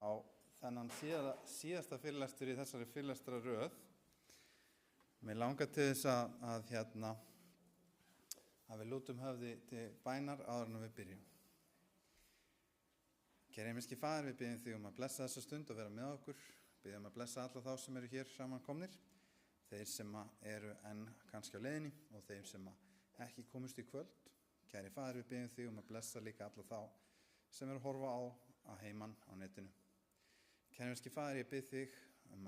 á þennan síðasta fyrirlestur í þessari fyrirlestra röð. Mér langar til þess að við lútum höfði til bænar áður en við byrjum. Kæri himneski Faðir, við biðjum þig að blessa þessa stund og vera með okkur. Biðjum að blessa alla þá sem eru hér samankomnir, þeir sem eru enn kannski á leiðinni og þeim sem ekki komust í kvöld. Kæri Faðir, við biðjum þig að blessa líka alla þá sem eru að horfa á heiman á netinu. Kæri himneski Faðir, ég bið þig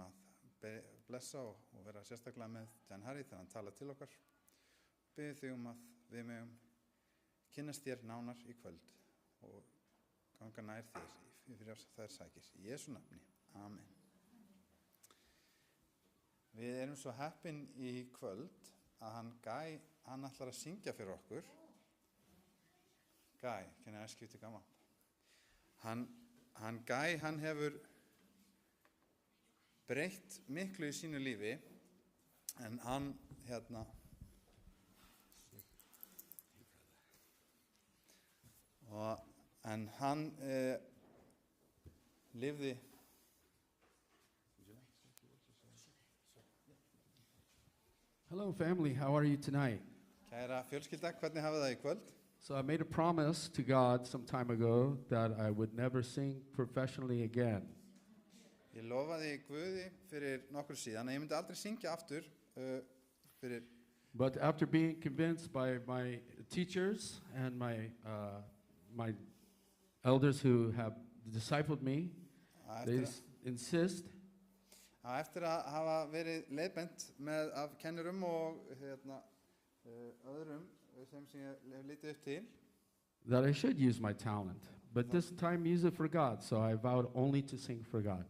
að blessa og vera sérstaklega með Jan Harry þegar hann talar til okkar. Bið þig að við megum kynnast þér nánar í kvöld og ganga nær þér fyrir þær sækir. Í Jesú nafni. Amen. Við erum svo heppin í kvöld að hann ætlar að syngja fyrir okkur. Guy, can I ask you to come up? Guy hefur breytt miklu í sínu lífi, en hann lifði Hello family, how are you tonight? Kæra fjölskylda, hvernig hafið það í kvöld? So I made a promise to God some time ago that I would never sing professionally again. Ég lofaði Guði fyrir nokkur síðan að ég myndi aldrei syngja aftur fyrir. But after being convinced by my teachers and my elders who have discipled me, they insist. Eftir að hafa verið leiðbent af kennurum og öðrum sem ég hef litið upp til, that I should use my talent, but this time use it for God, so I vowed only to sing for God.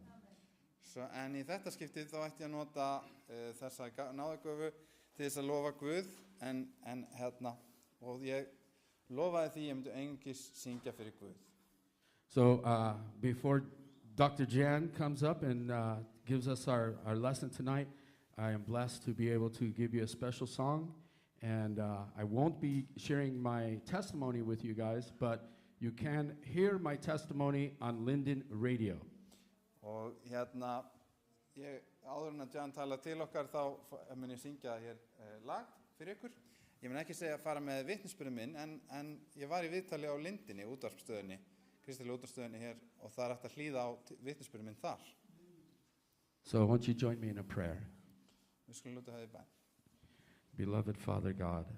En í þetta skiptið þá ætti ég að nota þessa náðargjöfu til þess að lofa Guð, og ég lofaði því ég myndi einungis syngja fyrir Guð. So before Dr. Jan comes up and gives us our lesson tonight, I am blessed to be able to give you a special song, and I won't be sharing my testimony with you guys, but you can hear my testimony on Linden Radio. Og ég áður en að Jan tala til okkar þá mun ég syngja hér lag fyrir ykkur. Ég mun ekki segja að fara með vitnisburðinn minn, en ég var í viðtali á Lindinni, útvarpsstöðinni, kristilega útvarpsstöðinni hér, og það hægt að hlýða á vitnisburðinn minn þar. So won't you join me in a prayer? Við skulum lúta höfði bæn. Beloved Father God,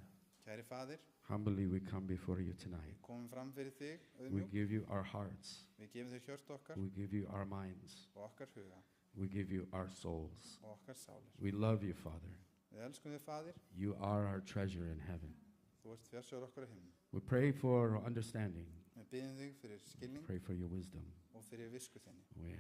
Kæri Faðir, humbly we come before you tonight. komum fram fyrir þig, We auðmjúk. give you our hearts. Við gefum þér hjört okkar We give you our minds. og okkar huga We give you our souls. og okkar sálir. We love you, Father. Við elskum þig, Faðir. You are our treasure in heaven. Þú ert fjársjóður okkar á himnum. We pray for understanding. Við biðjum þig fyrir skilning Pray for your wisdom. og fyrir visku þinni. We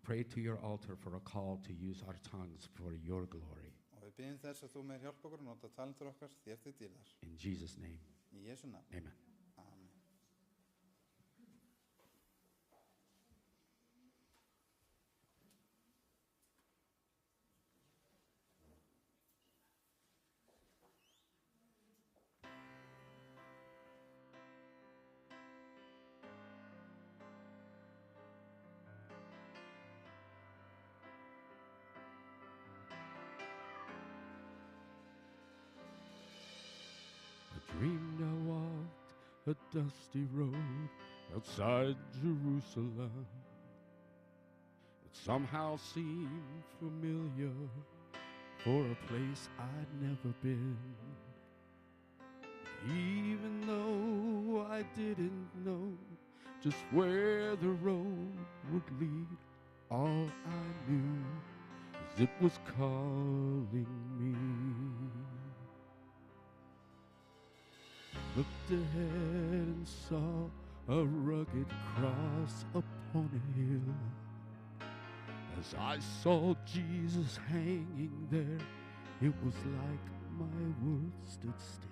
pray to your altar for a call to use our tongues for your glory. Og við biðjum þess að þú með hjálpa okkur og nota talentur okkar þér til dýrðar. In Jesus' name, Í Jesú nafni. amen. Amen. I dreamed I walked a dusty road outside Jerusalem. It somehow seemed familiar for a place I'd never been. Even though I didn't know just where the road would lead, all I knew is it was calling me. Looked ahead and saw a rugged cross upon a hill. As I saw Jesus hanging there, it was like my world stood still.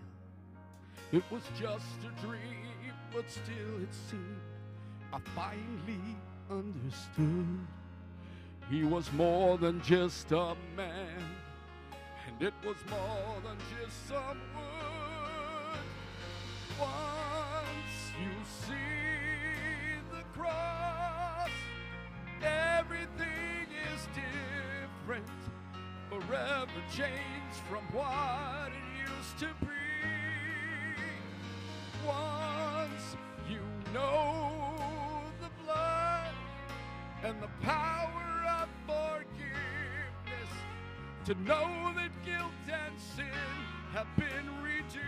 It was just a dream, but still it seemed I finally understood. He was more than just a man, and it was more than just some wood. Once you see the cross, forever changed from what it used to be. Once you know the blood and the power of forgiveness, to know that guilt and sin have been redeemed.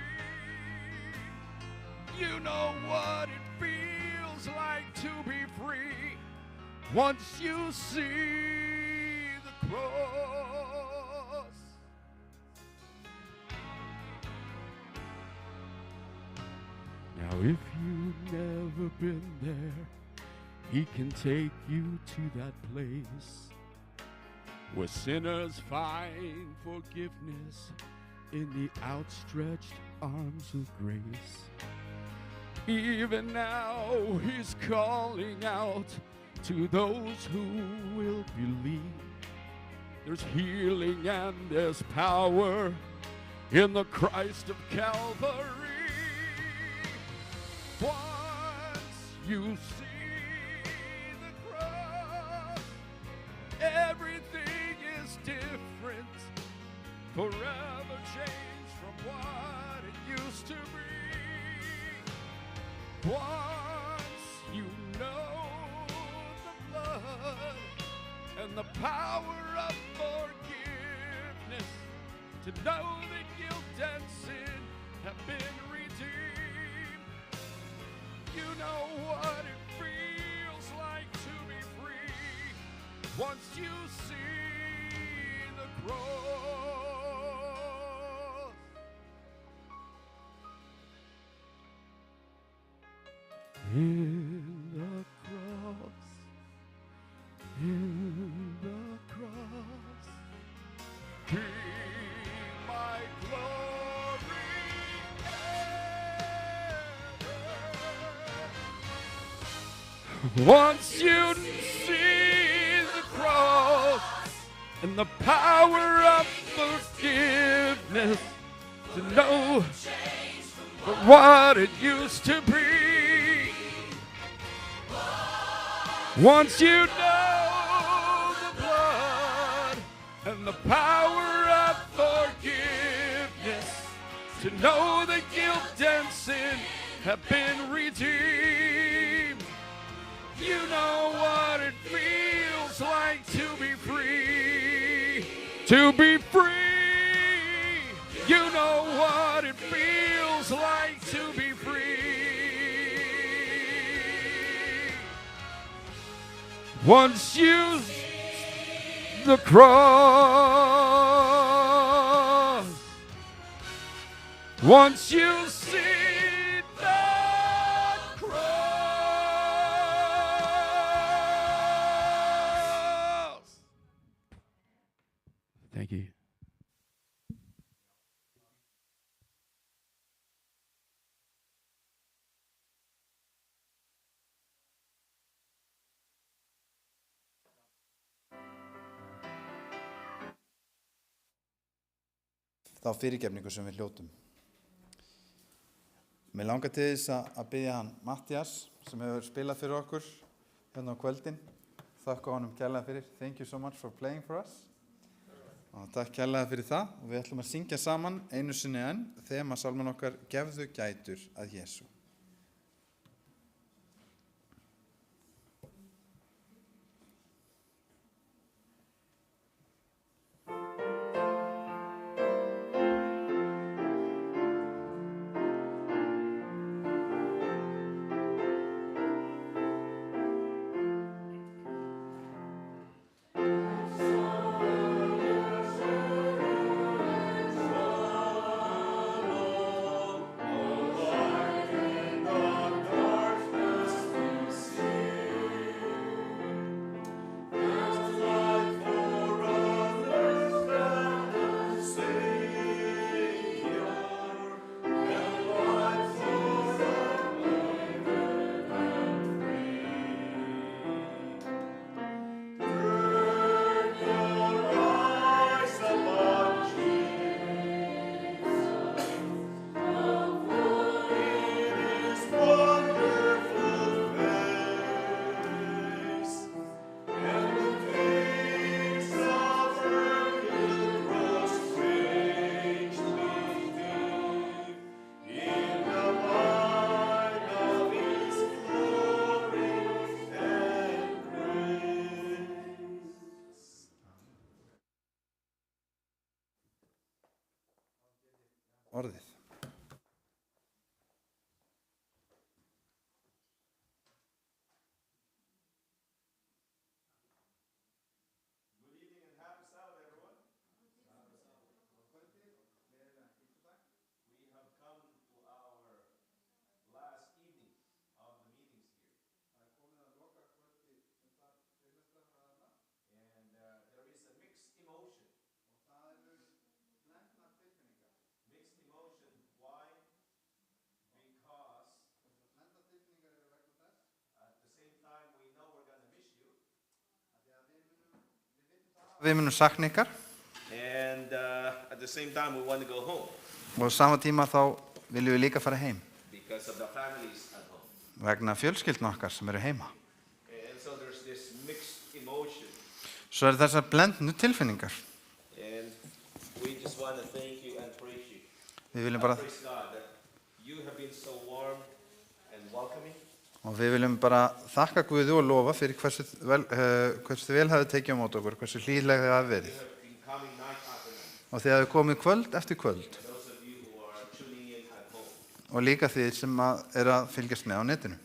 You know what it feels like to be free once you see the cross. Now if you've never been there, he can take you to that place where sinners find forgiveness in the outstretched arms of grace. Even now he's calling out to those who will believe. There's healing and there's power in the Christ of Calvary. Once you see the cross, everything is different, forever changed from what it used to be. Once you know the blood and the power of forgiveness, to know that guilt and sin have been redeemed. You know what it feels like to be free once you see the cross. In the cross, in the cross, be my glory ever. Once you see the cross and the power of forgiveness, to know what it used to be. Once you know the blood and the power of forgiveness, to know that guilt and sin have been redeemed. You know what it feels like to be free. To be free. You know what it feels like to be free. Once you see the cross, once you see the cross. Thank you. Þá fyrirgefningu sem við hljótum. Mér langar til þess að biðja hann Mattias sem hefur spilað fyrir okkur hérna á kvöldin. Þakka honum kærlega fyrir. Thank you so much for playing for us. Og takk kærlega fyrir það. Og við ætlum að syngja saman einu sinni enn þema sálman okkar Gefðu gætur að Jesú. Oh, orðið. Við munum sakna ykkar And at the same time, we want to go home og á sama tíma þá viljum við líka fara heim because of the families at home. vegna fjölskyldna okkar sem eru heima. And so there's this mixed emotion. Svo eru þessar blendnu tilfinningar. And we just want to thank you and praise you. Við viljum bara, Praise God that you have been so warm and welcoming. og við viljum bara þakka Guði og lofa fyrir hversu vel hafið tekið á móti okkur, hversu hlýðlega þið hafi verið. You have been coming night after night. Og þið hafið komið kvöld eftir kvöld And those of you who are tuning in at home. og líka þið sem eru að fylgjast með á netinu.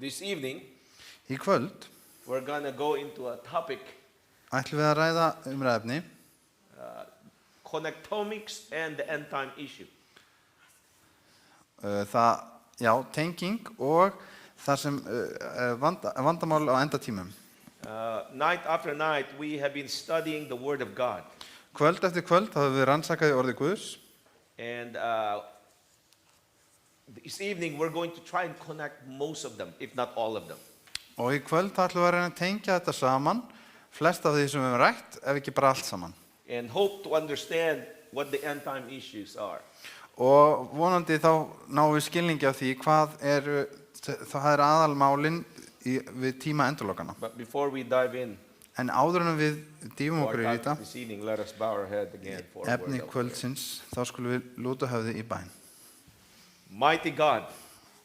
This evening, Í kvöld we're going to go into a topic, ætlum við að ræða umræðefni connectomics and the end time issue. tenging og það sem vandamál á endatímum. Night after night, we have been studying the Word of God. Kvöld eftir kvöld hafum við rannsakað í orði Guðs And this evening, we're going to try and connect most of them, if not all of them. og í kvöld ætlum við að reyna að tengja þetta saman, flest af því sem við höfum rætt, ef ekki bara allt saman. And hope to understand what the end time issues are. Og vonandi þá náum við skilningi af því það er aðalmálin við tíma endurlokana. But before we dive in En áður en við dýfum to okkur í our þetta, topic this evening, let us bow our head again for a efni word of prayer. kvöldsins, þá skulum við lúta höfði í bæn. Mighty God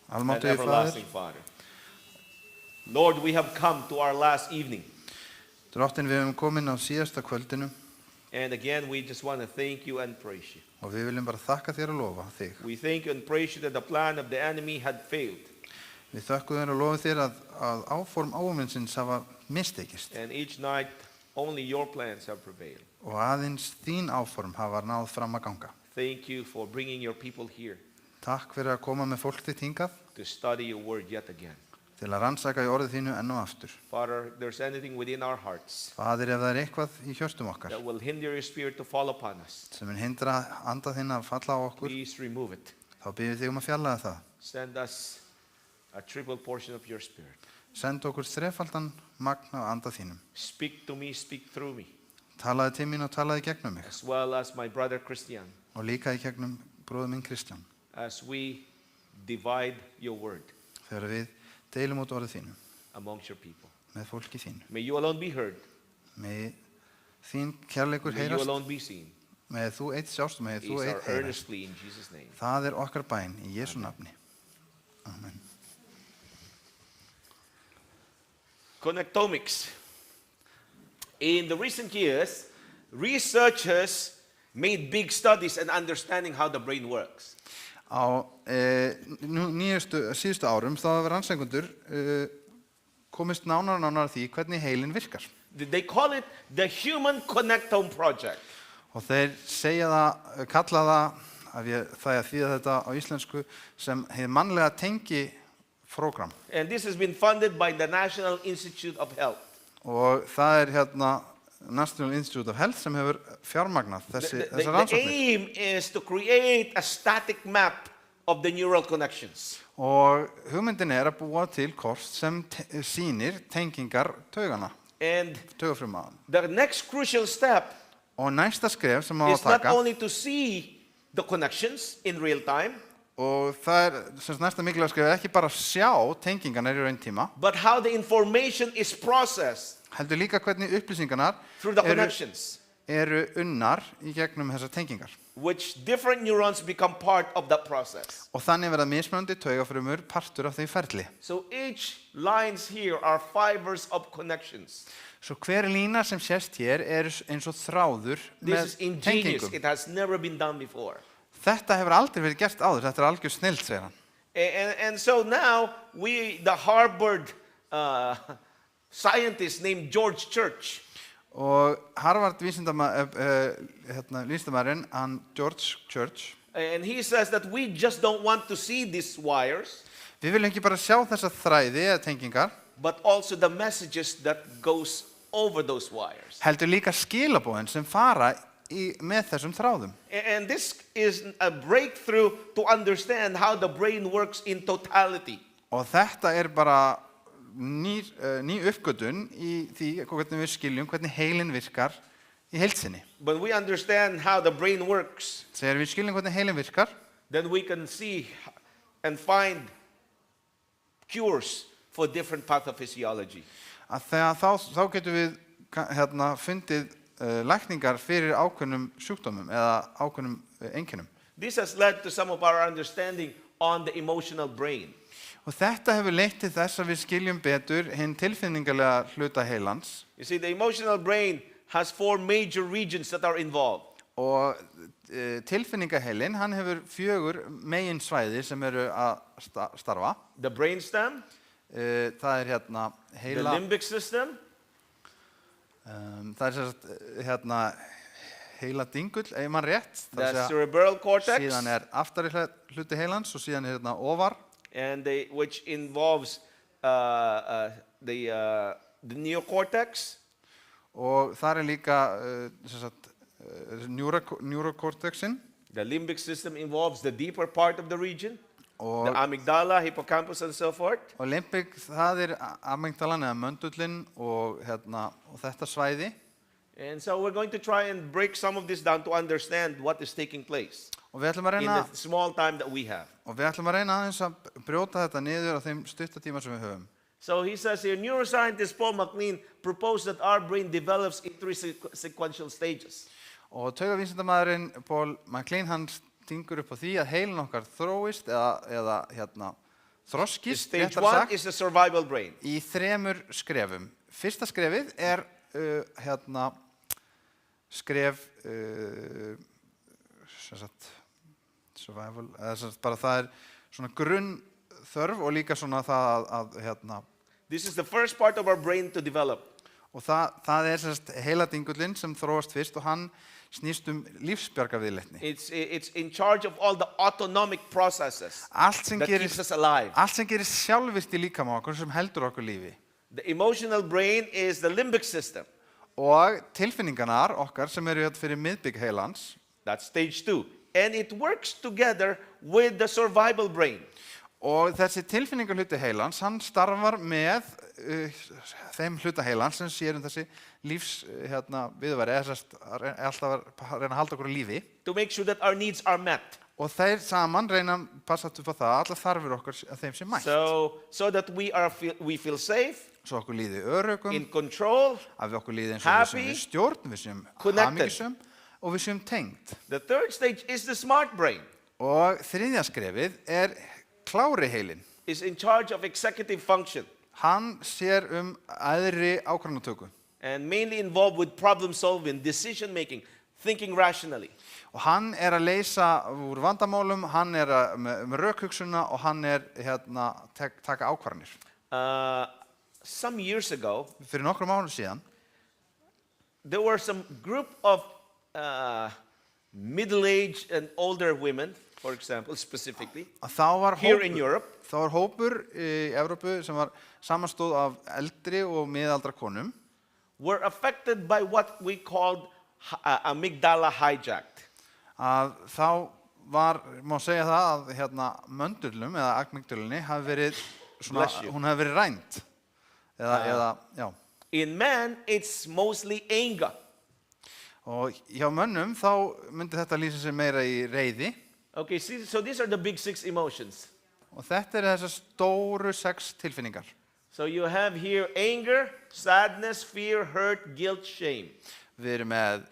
and Almáttugi everlasting Faðir, Father, Lord, we have come to our last evening. drottin við höfum komin á síðasta kvöldinu And again, we just want to thank you and praise you. og við viljum bara þakka þér og lofa þig. We thank you and praise you that the plan of the enemy had failed. Við þökkum þér og lofum þér að áform ávinnsins hafa mistekist And each night, only your plans have prevailed. og aðeins þín áform hafa náð fram að ganga. Thank you for bringing your people here Takk fyrir að koma með fólk þitt hingað to study your word yet again. til að rannsaka í orðið þínu enn og aftur. Father, if there's anything within our hearts Fadir, ef það er eitthvað í hjörtum okkar that will hinder your spirit to fall upon us, sem hindra anda þín að falla á okkur, please remove it. þá byggjum við þig að fjarlæga það. Send us a triple portion of your spirit. Send okkur þrefaldan magn af anda þínum. Speak to me, speak through me, Talaði til mín og talaði gegnum mig as well as my brother Christian, og líka í gegnum bróður minn Kristján as we divide your word þegar við deilum út orðið þínu amongst your people. með fólki þínu. May you alone be heard. Með þín kærleikur May you heyrast, alone be seen. með þú eitt sjást og með þú These are eitt heyrast. earnestly in Jesus' name. Það er okkar bæn í Jesú nafni. Amen. Connectomics. In the recent years, researchers made big studies in understanding how the brain works. Á síðustu árum þá hafa rannsakendur komist nánar að því hvernig heilinn virkar. They call it the Human Connectome Project. Og þeir kalla það, það að þýða þetta á íslensku, sem hið mannlega tengiprógram. And this has been funded by the National Institute of Health. Og það er National Institute of Health sem hefur fjármagnað þessar The rannsóknir. aim is to create a static map of the neural connections. Og hugmyndin er að búa til kort sem sýnir tengingar taugana, And taugafruma. the next crucial step Og næsta skref sem á is að not taka, only to see the connections in real time, og það er næsta mikilvæg skref, ekki bara sjá tengingarnar í rauntíma, but how the information is processed heldur líka hvernig upplýsingarnar through the connections, eru unnar í gegnum þessar tengingar. which different neurons become part of that process. Og þannig verða mismunandi taugafrumur partur af því ferli. So each lines here are fibers of connections. Svo hver lína sem sést hér eins og þráður This með is ingenious. tengingum. It has never been done before. Þetta hefur aldrei verið gert áður, þetta algjör snilld, segir hann. And so now the Harvard scientist named George Church, Og Harvard vísindamaðurinn, hann George Church, and he says that we just don't want to see these wires, við viljum ekki bara sjá þessa þræði eða tengingar, but also the messages that goes over those wires. heldur líka skilabóðin sem fara með þessum þráðum. And this is a breakthrough to understand how the brain works in totality. Og þetta bara ný uppgötun í því hvernig við skiljum, hvernig heilin virkar í heild sinni. When we understand how the brain works, Þegar við skiljum hvernig heilin virkar, then we can see and find cures for different pathophysiology. að þá getum við fundið lækningar fyrir ákveðnum sjúkdómum eða ákveðnum einkennum. This has led to some of our understanding on the emotional brain. Og þetta hefur leitt til þess að við skiljum betur hinn tilfinningalega hluta heilans. You see, the emotional brain has 4 major regions that are involved. Og tilfinningaheilin, hann hefur 4 meginsvæði sem eru að starfa. The brainstem, Það the heila, limbic system, það sagt heila dingull, ef mann rétt. the Það cerebral cortex, síðan aftari hluti heilans og síðan ofar. and which involves the neocortex, Og þar líka neurocortexin. the limbic system involves the deeper part of the region, the Og amygdala, hippocampus, and so forth. limbik, það amygdalan eða möndullin og þetta svæði. And so we're going to try and break some of this down to understand what is taking place Og við ætlum að in reyna, the small time that we have. aðeins að brjóta þetta niður á þeim stuttatíma sem við höfum. So he says here, neuroscientist Paul MacLean proposed that our brain develops in 3 sequential stages. Og taugavísindamaðurinn Paul MacLean, hann stingur upp á því að heilin okkar þróist eða þroskist, Stage réttar 1 sagt, is the survival brain. í 3 skrefum. Fyrsta skrefið skref survival, bara það svona grunnþörf og líka svona það að This is the first part of our brain to develop. og það heiladingullinn sem þróast fyrst og hann snýst lífsbjargarviðleitni. It's in charge of all the autonomic processes Allt sem that keeps gerist us alive. sjálfvirkt í líkama okkur sem heldur okkur lífi. The emotional brain is the limbic system. Og tilfinningarnar okkar sem eru fyrir miðbik heilans, That's stage 2. And it works together with the survival brain. og þessi tilfinningarhluti heilans, hann starfar með þeim hluta heilans sem sér þessi viðværi, alltaf að reyna að halda okkur á lífi. To make sure that our needs are met. Og þeir saman reyna að passa upp á það að allar þarfir okkar að þeim sé mætt. So that we feel safe, Svo okkur líði örugum, in control. að við okkur líði eins og við Happy, við stjórn, við séum connected. hamingjusöm og við séum tengd. The third stage is the smart brain. Og þriðja skrefið klári heilin. Is in charge of executive function Hann sér æðri ákvarðanatöku. and mainly involved with problem solving, decision making, thinking rationally. Og hann að leysa úr vandamálum, hann með rökhugsunna og hann taka ákvarðanir. Some years ago, Fyrir nokkrum árum síðan, there were some group of middle-aged and older women, for example, specifically, að þá var here in Europe, hópur í Evrópu sem var samanstóð af eldri og miðaldra konum were affected by what we called amygdala hijacked. að þá má segja það að möndullum eða amygdalunni hafi verið Bless you. hún hafi verið rænd já. In men, it's mostly anger. Og hjá mönnum þá myndi þetta lýsa sig meira í reiði Okay, see, so these are the big 6 emotions. og þetta þessar stóru 6 tilfinningar. So you have here anger, sadness, fear, hurt, guilt, shame. Við erum með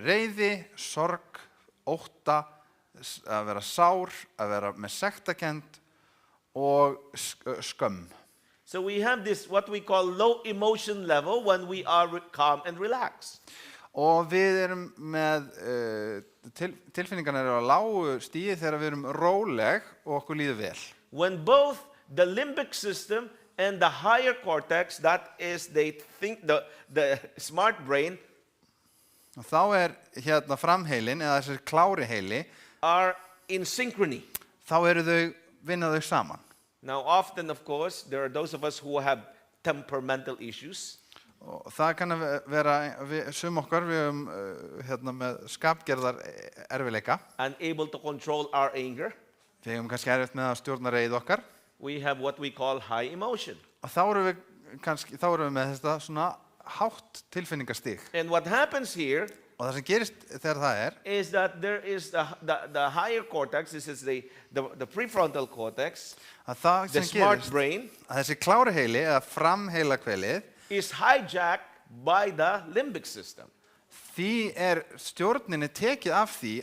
reiði, sorg, ótta, að vera sár, að vera með sektarkennd og skömm. So we have this, what we call low emotion level when we are calm and relaxed. Og við erum með tilfinningarnar eru á lágu stigi þegar við erum róleg og okkur líður vel. When both the limbic system and the higher cortex, that is, they think the smart brain, Og þá hérna framheilin eða þessi klári heili, are in synchrony. þá eru vinna þau saman. Now, often, of course, there are those of us who have temperamental issues. Og það kann að vera, sum okkar við hérna með skapgerðar erfileika. Unable to control our anger. Við hefum kannski erfitt með að stjórna reiði okkar. We have what we call high emotion. Og þá erum við með þetta svona hátt tilfinningastig. And what happens here Og það sem gerist þegar það is that there is the higher cortex, this is the prefrontal cortex, að það the sem smart gerist, brain, að þessi klári heili eða framheila kvelið, is hijacked by the limbic system. því stjórninni tekið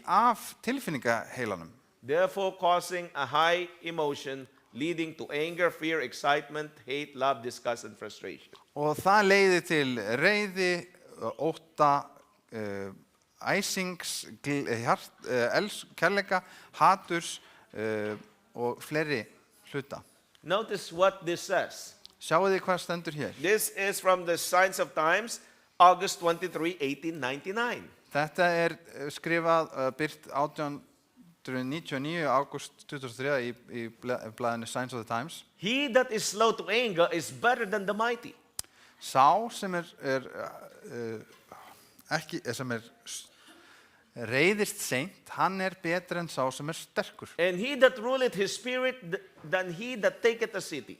af tilfinningaheilanum. Therefore causing a high emotion leading to anger, fear, excitement, hate, love, disgust, and frustration. Og það leiðir til reiði, ótta, æsings, kærleika, haturs og fleiri hluta. Notice what this says. Sjáu þið hvað stendur hér. This is from the Signs of Times, August 23, 1899. Þetta skrifað, birt 1899, ágúst 23 í blaðinu Signs of the Times. He that is slow to anger is better than the mighty. Sá sem sem reiðist seint, hann betur en sá sem sterkur. And he that ruleth his spirit than he that taketh a city.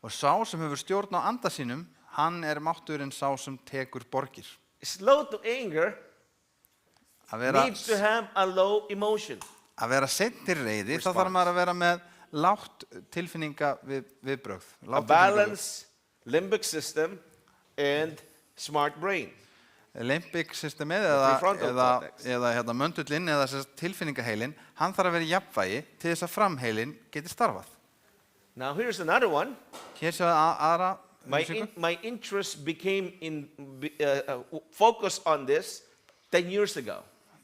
Og sá sem hefur stjórn á anda sínum, hann máttur en sá sem tekur borgir. Slow to anger needs to have a low emotion. Að vera seint til reiði, þá þarf maður að vera með lágt tilfinninga viðbrögð. A balanced limbic system and smart brain. Limbic systemið eða hérna möndullinn eða tilfinningaheilin, hann þarf að vera í jafnvægi til þess að framheilin geti starfað. Now here's another one. Hér séu aðra My interest became focused on this 10 years ago.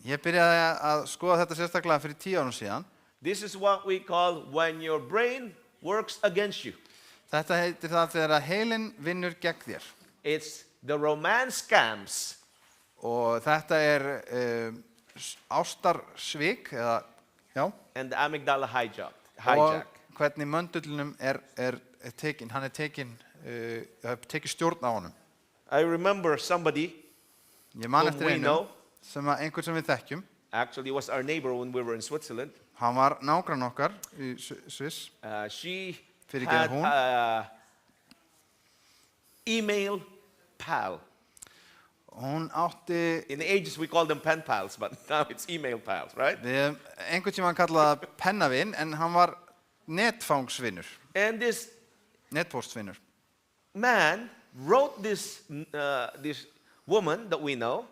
Ég byrjaði að skoða þetta sérstaklega fyrir 10 árum síðan. This is what we call when your brain works against you. Þetta heitir það þegar heilin vinnur gegn þér. It's the romance scams. Og þetta ástarsvik eða já. And the amygdala hijack. Og hvernig möndullinum tekin, hann tekin stjórn á honum. I remember somebody Ég man eftir we know. Einhver sem við þekkjum. Actually was our neighbor when we were in Switzerland. Hann var nágrann okkar í Sviss. She Fyrir had hún. Email pal. Hún átti In the ages we called them pen pals, but now it's email pals, right? við einhvern tímann kallaði pennavinn, en hann var netfangsvinnur, And this netpóstvinnur. man wrote this woman that we know,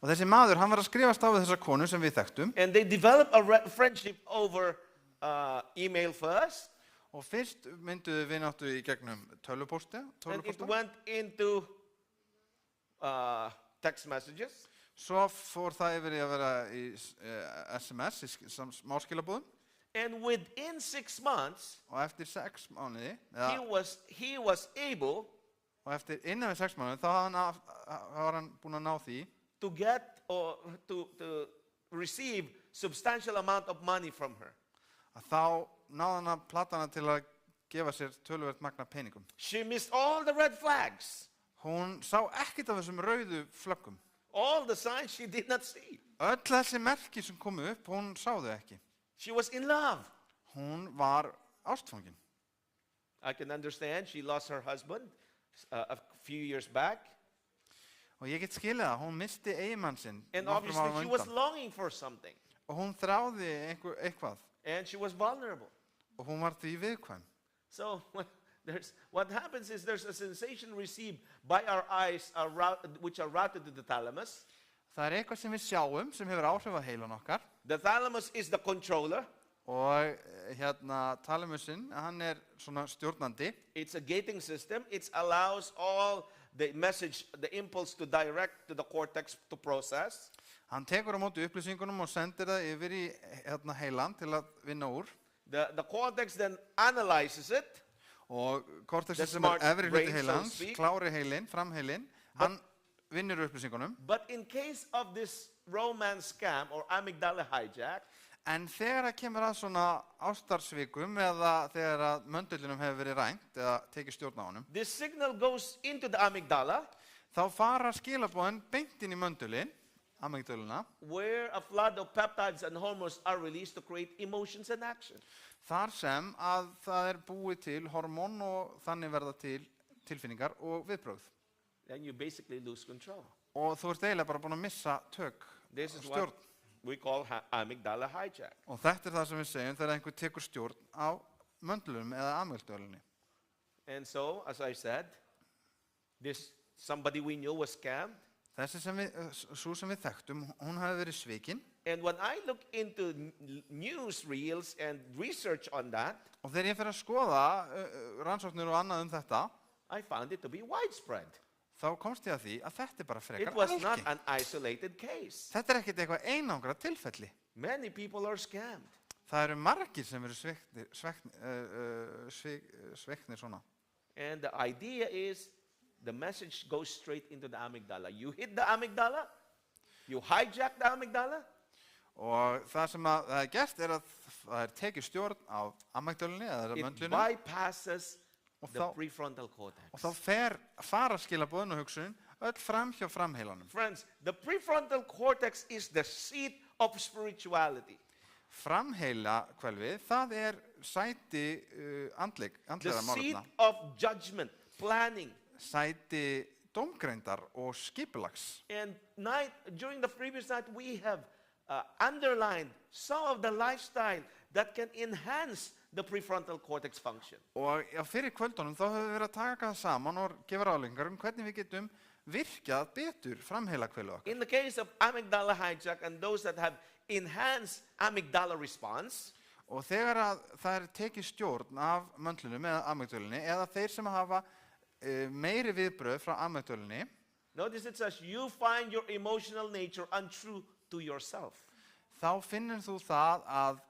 Og þessi maður, hann var að skrifast á við þessa konu sem við þekktum. and they developed a friendship over email first, Og fyrst mynduðu vináttu í gegnum tölvupósta. and it went into text messages, Svo fór það yfir í að vera í SMS, í smáskilabúðum. and within 6 months, Og eftir 6 mánuði, he was able og eftir innan við 6 mánuði, þá var hann búinn að ná því to get or to receive substantial amount of money from her. að þá náði hann að plata hana til að gefa sér töluvert magna peningum. She missed all the red flags, Hún sá ekkert af þessum rauðu flöggum. all the signs she did not see. Öll þessi merki sem komu upp, hún sá þau ekki. She was in love. Hún var ástfangin. I can understand she lost her husband a few years back, Og ég get skilið það, hún misti eiginmann sinn and nokkrum obviously árum she was undan. longing for something, Og hún þráði eitthvað. and she was vulnerable. Og hún var því viðkvæm. So what happens is there's a sensation received by our eyes which are routed to the thalamus. Það eitthvað sem við sjáum sem hefur áhrif á heilan okkar. The thalamus is the controller. Og talamusinn, hann svona stjórnandi. It's a gating system. It allows all the message, the impulse to direct to the cortex to process. Hann tekur á móti upplýsingunum og sendir það yfir í heilan til að vinna úr. The cortex then analyzes it. Og cortexin The sem smart efri hluti brain, so to heilans, speak. klári heilin, framheilin, hann vinnur upplýsingunum. But in case of this romance scam or amygdala hijack, En þegar það kemur að svona ástarsvikum eða þegar að möndullinum hefur verið rænt eða tekið stjórn á honum, this signal goes into the amygdala, þá fara skilabóðin beint inn í möndulinn, amygdaluna, where a flood of peptides and hormones are released to create emotions and action. þar sem að það búið til hormón og þannig verða til tilfinningar og viðbrögð. Then you basically lose control. Og þú eiginlega bara búin að missa tök, This is stjórn. what we call amygdala hijack. Og þetta það sem við segjum þegar einhver tekur stjórn á möndlunum eða amygdalunni. And so, as I said, this somebody we knew was scammed. Þessi sú sem við þekktum, hún hafi verið svikin. And when I look into newsreels and research on that, Og þegar ég fer að skoða rannsóknir og annað þetta, I found it to be widespread. þá komst ég að því að þetta bara It frekar was not algengt. an isolated case. Þetta ekkert eitthvað einangra tilfelli. Many people are scammed. Það margir sem eru sveiknir svona. And the idea is the message goes straight into the amygdala. You hit the amygdala, you hijack the amygdala, Og það sem að það gert að það tekið stjórn á amygdalunni eða it möndlunum bypasses Og the þá- prefrontal cortex. og þá fara skilabóðin og hugsunin öll fram hjá framheilanum. Friends, the prefrontal cortex is the seat of spirituality. Framheila hvelfið, það sæti The andlega seat málefna, of judgment, planning. sæti dómgreindar og skipulags. And during the previous night, we have underlined some of the lifestyle that can enhance the prefrontal cortex function. Og á fyrir kvöldunum þá höfum við verið að taka það saman og gefa ráðleggingar hvernig við getum virkjað betur framheila hvelfið okkar. In the case of amygdala hijack and those that have enhanced amygdala response, Og þegar að það tekið stjórn af möndlunum eða amygdalunni eða þeir sem hafa meiri viðbröð frá amygdalunni, notice it says you find your emotional nature untrue to yourself. þá finnur þú það að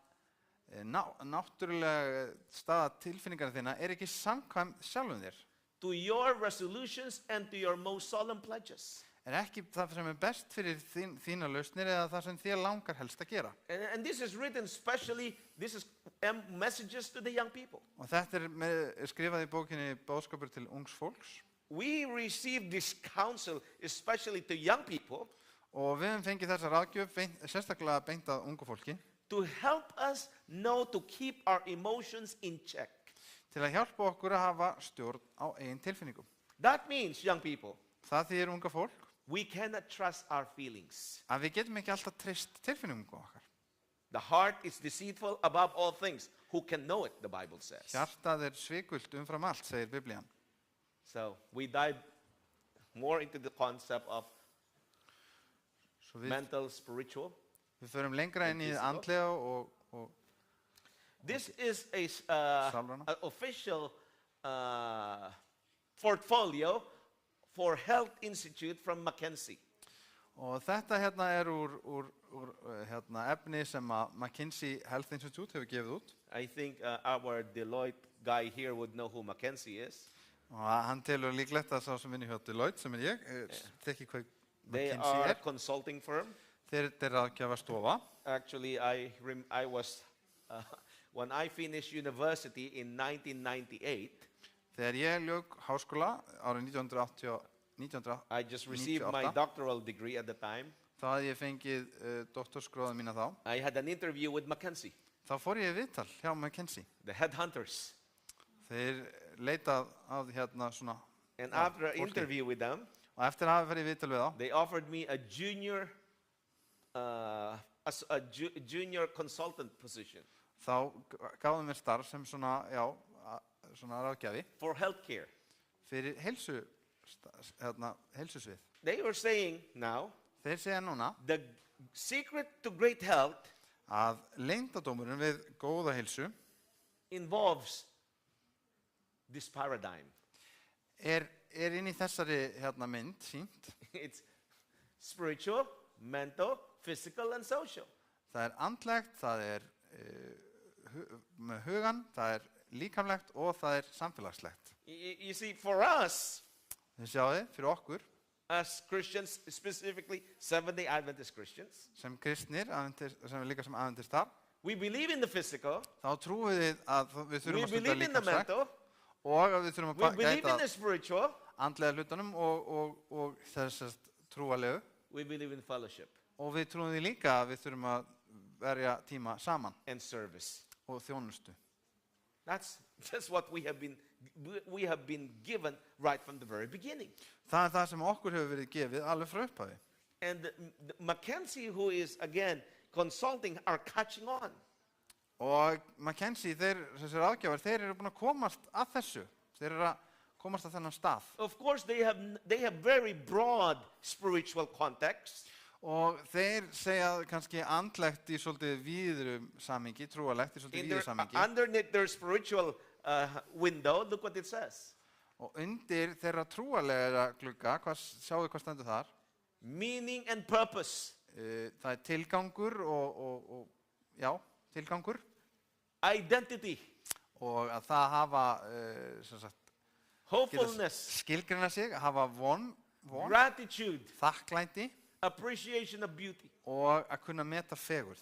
náttúrulega staða tilfinningar þína ekki samkvæm sjálfum þér. To your resolutions and to your most solemn pledges. Ekki það sem best fyrir þína lausnir eða það sem þér langar helst að gera. And this is written especially, this is messages to the young people. Og þetta skrifað í bókinni Boðskapur til ungs fólks. We receive this counsel especially to young people Og við höfum fengið þessa ráðgjöf sérstaklega beint að ungu fólki to help us know to keep our emotions in check. til að hjálpa okkur að hafa stjórn á eigin tilfinningum. That means, young people, Það þýðir unga fólk we cannot trust our feelings. að við getum ekki alltaf treyst tilfinningum okkar. The heart is deceitful above all things. Who can know it, the Bible says. Hjartað svigult umfram allt, segir Biblían. So we dive more into the concept of Svo við mental, spiritual. förum lengra inn í Physical. andlega og This is Sálrana. an official portfolio for Health Institute from McKinsey. Og þetta úr efni sem að McKinsey Health Institute hefur gefið út. I think our Deloitte guy here would know who McKinsey is. Og hann telur líklegt að sá sem vinni hjá Deloitte, sem ég, þekki hvað They McKinsey are a consulting firm. Þeir ráðgjafa stofa. Actually, I was, when I finished university in 1998, Þegar ég ljók háskóla árið 1998, I just received my doctoral degree at the time. þá hafði ég fengið doktorsgráðu mína þá. I had an interview with McKinsey, Þá fór ég í viðtal hjá McKinsey. the headhunters. Þeir leitað að svona, And Ja, after an fólki. interview with them, og eftir að hafa farið í viðtal við þá, they offered me a junior consultant position þá gáðu mér starf sem svona ráðgjafi for healthcare. fyrir heilsusvið. They were saying now, Þeir segja núna the secret to great health að leyndardómurinn við góða heilsu involves this paradigm. Inn í þessari mynd sýnt. It's spiritual, mental, physical, and social. Það andlegt, það með hugan, það líkamlegt og það samfélagslegt. You see, for us, Þið sjáið, fyrir okkur, as Christians, specifically Seventh-day Adventist Christians, sem kristnir, sem líka sem adventistar, we believe in the physical, þá trúum við að við we þurfum að stunda believe in the líkamslegt mental, og að við þurfum we að believe in gæta the spiritual, andlega hlutunum og þessast trúalegu we believe in fellowship og við trúum því líka að við þurfum að verja tíma saman and service. og þjónustu. That's what we have been given right from the very beginning. Það það sem okkur hefur verið gefið alveg frá upphafi. And Mackenzie, who is again consulting, are catching on. Og Mackenzie, þessir ráðgjafar, þeir eru búin að komast að þessu. Þeir eru að komast að þennan stað. Of course, they have very broad spiritual context. Og þeir segja kannski andlegt í svolítið víðru samhengi, trúalegt í svolítið víðru samhengi. Underneath their spiritual window, look what it says. Og undir þeirra trúalega glugga, sjáu hvað stendur þar? Meaning and purpose. Það tilgangur og tilgangur. Identity. Og að það hafa sem sagt, hopefulness. Skilgreina sig, hafa von, gratitude. Þakklæti. Appreciation of beauty. Og að kunna meta fegurð.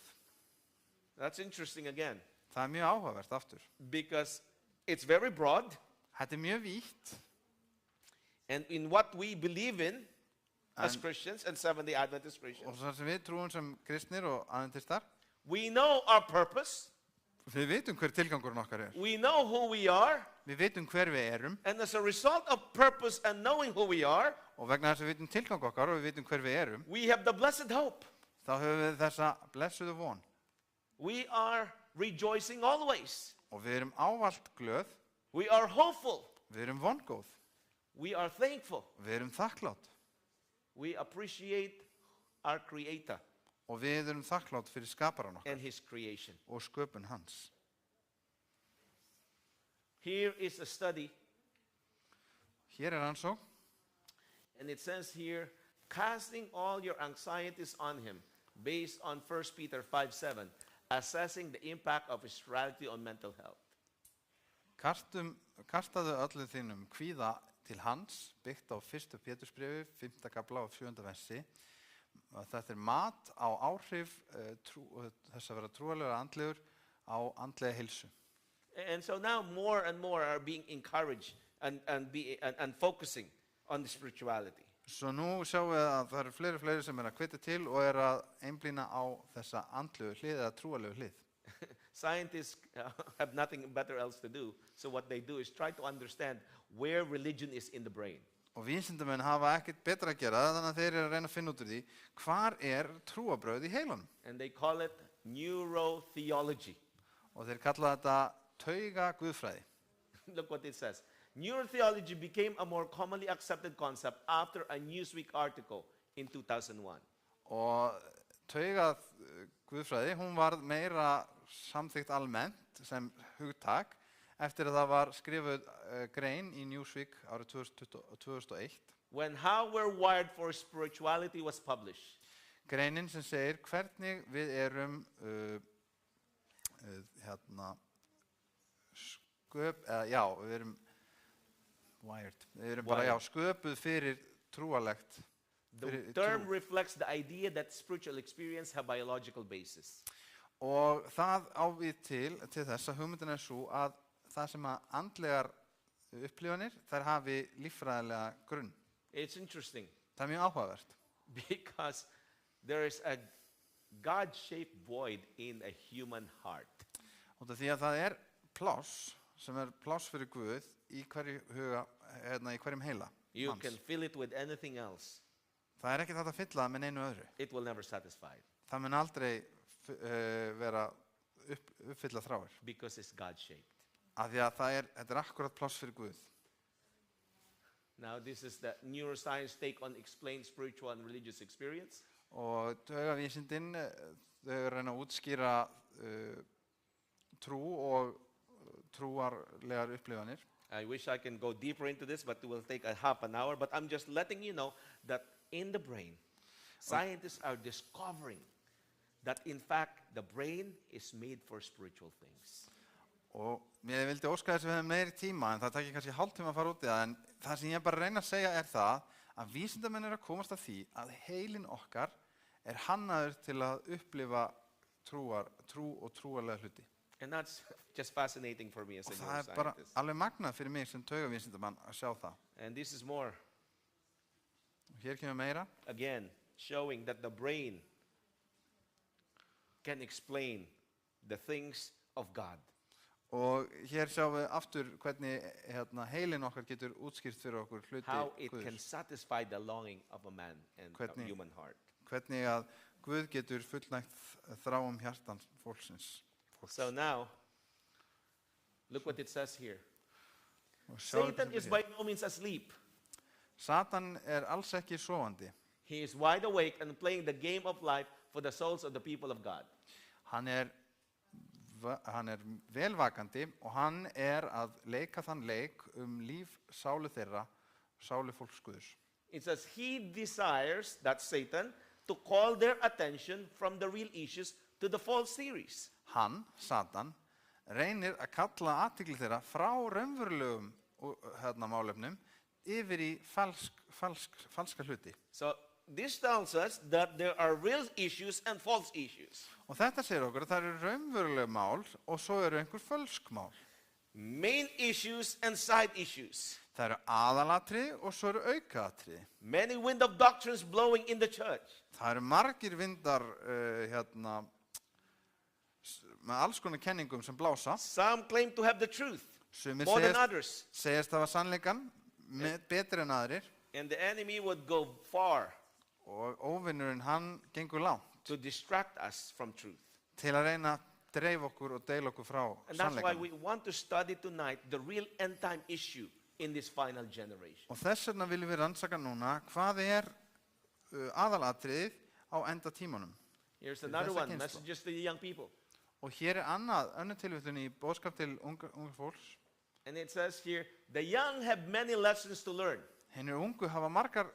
That's interesting again. Það mjög áhugavert aftur. Because it's very broad. Þetta mjög vítt. And in what we believe in as Christians and Seventh-day Adventist Christians. Og það sem við trúum sem kristnir og adventistar. We know our purpose. Við vitum hver tilgangurinn okkar We know who we are. Við vitum hver við erum. And as a result of purpose and knowing who we are, og vegna þess að við vitum tilgang okkar og við vitum hver við erum, we have the blessed hope. Þá höfum við þessa blessuðu von. We are rejoicing always. Og við erum ávallt glöð. We are hopeful. Við erum vongóð. We are thankful. Við erum þakklátt. We appreciate our Creator. Og við erum þakklátt fyrir skaparann okkar. And His creation. Og sköpun hans. Here is a study. Hér rannsókn. And it says here, casting all your anxieties on Him, based on 1 Peter 5:7, assessing the impact of spirituality on mental health. Kastaðu öllu þínum kvíða til hans, byggt á 1. Pétursbréfi, 5. kafla og 7. versi. Þetta mat á áhrif þess að vera trúalegur andlegur á andlega heilsu. And so now more and more are being encouraged and focusing on the spirituality. Svo nú sjáum við að það eru fleiri sem að hvetja til og að einblína á þessa andlegu hlið eða trúalegu hlið. Scientists have nothing better else to do, so what they do is try to understand where religion is in the brain. Og vísindamenn hafa ekkert betra að gera þannig að þeir eru að reyna að finna út úr því hvar trúarbrögð í heilanum. And they call it neurotheology. Og þeir kalla þetta tauga guðfræði. Look what it says. Neurotheology became a more commonly accepted concept after a Newsweek article in 2001. Og tauga guðfræði, hún var meira samþykkt almennt sem hugtak eftir að það var skrifuð grein í Newsweek árið 2001. When How We're Wired for Spirituality was published. Greinin sem segir hvernig við erum við erum wired. Við erum bara sköpuð fyrir trúalegt. The term reflects the idea that spiritual experience have biological basis. Og það á við til þess að hugmyndin svo að það sem að andlegar upplifanir þær hafi líffræðilega grunn. It's interesting. Það mjög áhugavert. Because there is a God-shaped void in a human heart. Og því að það pláss sem pláss fyrir Guð í hverjum heila. You can fill it with anything else. Það ekki hægt að fylla með neinu öðru. It will never satisfy. Það mun aldrei vera uppfylla þráir. Because it's God-shaped. Af því að þetta akkurat pláss fyrir Guð. Now this is the neuroscience take on explained spiritual and religious experience. Og taugavísindin þau reyna að útskýra trú og trúarlegar upplifanir. I wish I can go deeper into this, but it will take a half an hour. But I'm just letting you know that in the brain, scientists are discovering that in fact the brain is made for spiritual things. Og mér vildi óska þess að við hefum meiri tíma, en það takir kannski hálftíma að fara út í það, en það sem ég bara reyna að segja er það að vísindamenn eru að komast að því að heilinn okkar er hannaður til að upplifa trú og trúarlega hluti. And that's just fascinating for me as a Og það er bara neuroscientist. alveg magnað fyrir mig sem taugavísindamann að sjá það. And this is more, Og hér kemur meira. again, showing that the brain can explain the things of God. Og hér sjáum við aftur hvernig heilinn okkar getur útskýrt fyrir okkur hluti How it can Guðs. satisfy the longing of a man and a Hvernig- human heart. Hvernig að Guð getur fullnægt þráum hjartan fólksins. So now, look what it says here. Og sjáum Satan hvað is sem by hér. no means asleep. Satan er alls ekki sofandi. He is wide awake and playing the game of life for the souls of the people of God. Hann er velvakandi og hann er að leika þann leik líf sálu þeirra, sálu fólks Guðs. It says he desires, that Satan, to call their attention from the real issues to the false theories. Hann, Satan, reynir að kalla athygli þeirra frá raunverulegum málefnum yfir í falska hluti. So this tells us that there are real issues and false issues. Og þetta segir okkur að það eru raunveruleg mál og svo eru einhver fölsk mál. Main issues and side issues. Það eru aðalatriði og svo eru aukaatriði. Many wind of doctrines blowing in the church. Það eru margir vindar með alls konar kenningum sem blása. Some claim to have the truth Sumir more than others. segjast hafa sannleikan betri en aðrir And the enemy would go far og óvinnurinn hann gengur langt to distract us from truth. til að reyna að dreifa okkur og deila okkur frá And that's why sannleikanum. we want to study tonight the real end time issue in this final generation. Og þess vegna viljum við rannsaka núna hvað er aðalatriðið á enda tímanum. Here's Is another that one, against messages to the young people. Og hér er önnur tilvitun í boðskap til unga fólks. And it says here, the young have many lessons to learn. Hinnir ungu hafa margar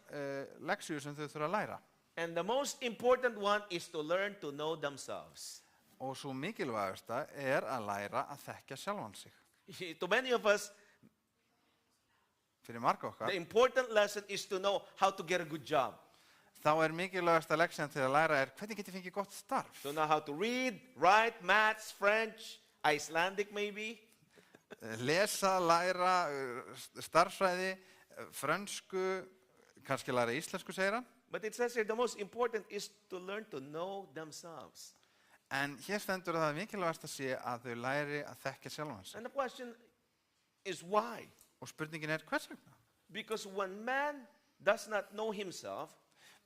leksjur sem þau þurfa að læra. And the most important one is to learn to know themselves. Og svo mikilvægasta er að læra að þekkja sjálfan sig. To many of us, Fyrir marga okkar, the important lesson is to know how to get a good job. þá er mikilvægasta leksjan til að læra hvernig get ég fengið gott starf. To know how to read, write, maths, French, Icelandic maybe. Lesa, læra, starffræði, frönsku, kannski læra íslensku, segir hann. But it says here the most important is to learn to know themselves. En hér stendur að það mikilvægast að sé að þau læri að þekkja sjálfan sig. And the question is why? Og spurningin er hvers vegna? Because when man does not know himself,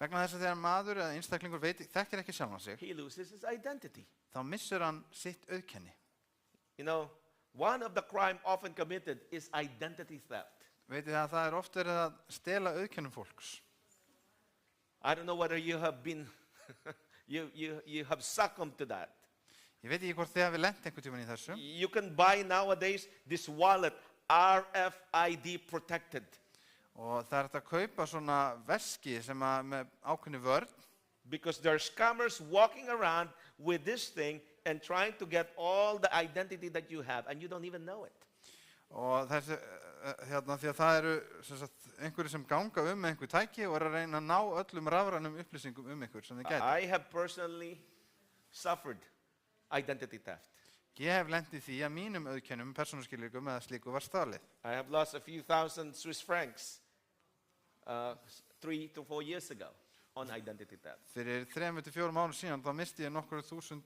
Vegna þess að þegar maður eða einstaklingur þekkir ekki sjálfan sig, he loses his identity. þá missur hann sitt auðkenni. You know, one of the crime often committed is identity theft. Veitir að það er oft verið að stela auðkennum fólks. I don't know whether you have been, you have succumbed to that. Ég veit ekki hvort þið hafi lent einhvern tímann í þessu. You can buy nowadays this wallet, RFID protected. Og það er hægt að kaupa svona veski sem með ákveðni vörn. Because there are scammers walking around with this thing and trying to get all the identity that you have and you don't even know it. Og þessi, því að það eru einhverju sem ganga með einhver tæki og eru að reyna að ná öllum rafrænum upplýsingum einhver sem þið gæti. I have personally suffered identity theft. Ég hef lent í því að mínum auðkennum, persónuskilríkum eða slíku var stálið. I have lost a few thousand Swiss francs 3 to 4 years ago on identity theft. Fyrir 3-4 mánuð síðan þá misti ég nokkur þúsund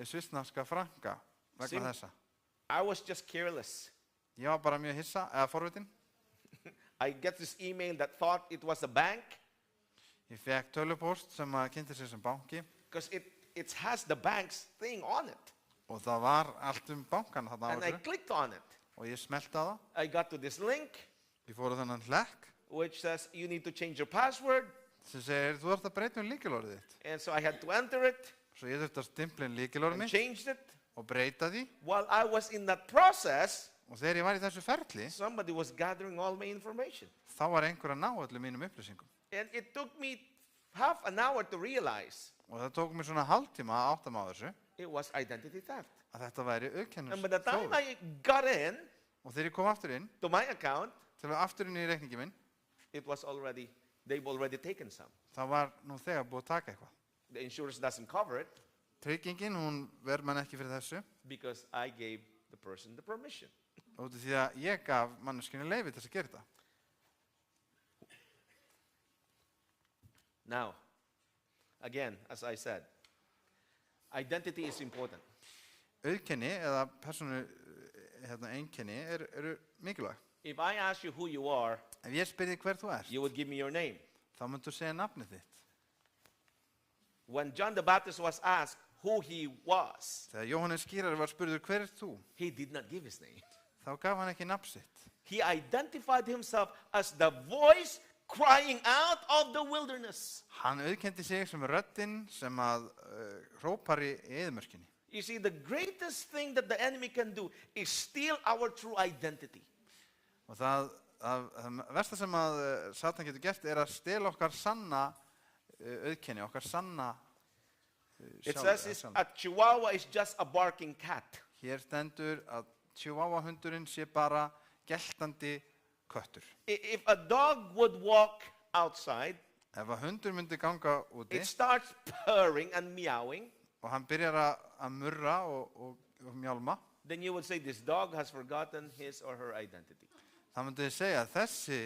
svissneska franka vegna þessa. I was just careless. Ég var bara mjög hissa, eða forvitin. I get this email that thought it was a bank Ég fekk tölvupóst sem kynnti sig sem banki because it has the bank's thing on it. og það var allt bankan þarna á And I þessu clicked on it. og ég smelti á það. I got to this link Ég fór á þennan hlekk which says you need to change your password. sem segir þú ert að breyta lykilorðið þitt. And so I had to enter it Svo ég þurfti að stimpla inn lykilorðið and mitt changed it. og breyta því. While I was in that process, Og þegar ég var í þessu ferli, somebody was gathering all my information. þá var einhver að ná öllum mínum upplýsingum. And it took me half an hour to realize Og það tók mér svona hálftíma að átta mig á þessu, it was identity theft. að þetta væri And by the auðkennur time þjófur. I got in Og þegar ég kom aftur inn, to my account, til að aftur inn í reikningi minn, it was already, they've already taken some. þá var nú þegar búið að taka eitthvað. The insurance doesn't cover it Tryggingin, hún verður mann ekki fyrir þessu, because I gave the person the permission. út af því að ég gaf manneskinu leyfi til þess að gera þetta. Now, again, as I said, identity is important. Auðkenni eða persónu einkenni eru mikilvæg. If I ask you who you are, Ef ég spyrði hver þú ert, you would give me your name. þá myndu segja nafnið þitt. When John the Baptist was asked who he was, Þegar Jóhannes skírari var spurður hver ert þú, he did not give his name. þá gaf hann ekki nafn sitt. He identified himself as the voice crying out of the wilderness. Hann auðkendi sig sem röddin sem að hrópar í eyðimörkinni. You see, the greatest thing that the enemy can do is steal our true identity. Og það versta sem að Satan getur gert er að stela okkar sanna auðkenni, okkar sanna It says a chihuahua is just a barking cat. Hér stendur að Chihuahua hundurinn sé bara geltandi köttur. If a dog would walk outside, Ef að hundur myndi ganga úti it starts purring and meowing, og hann byrjar að murra og mjálma, then you would say this dog has forgotten his or her identity. þá myndi þið segja að þessi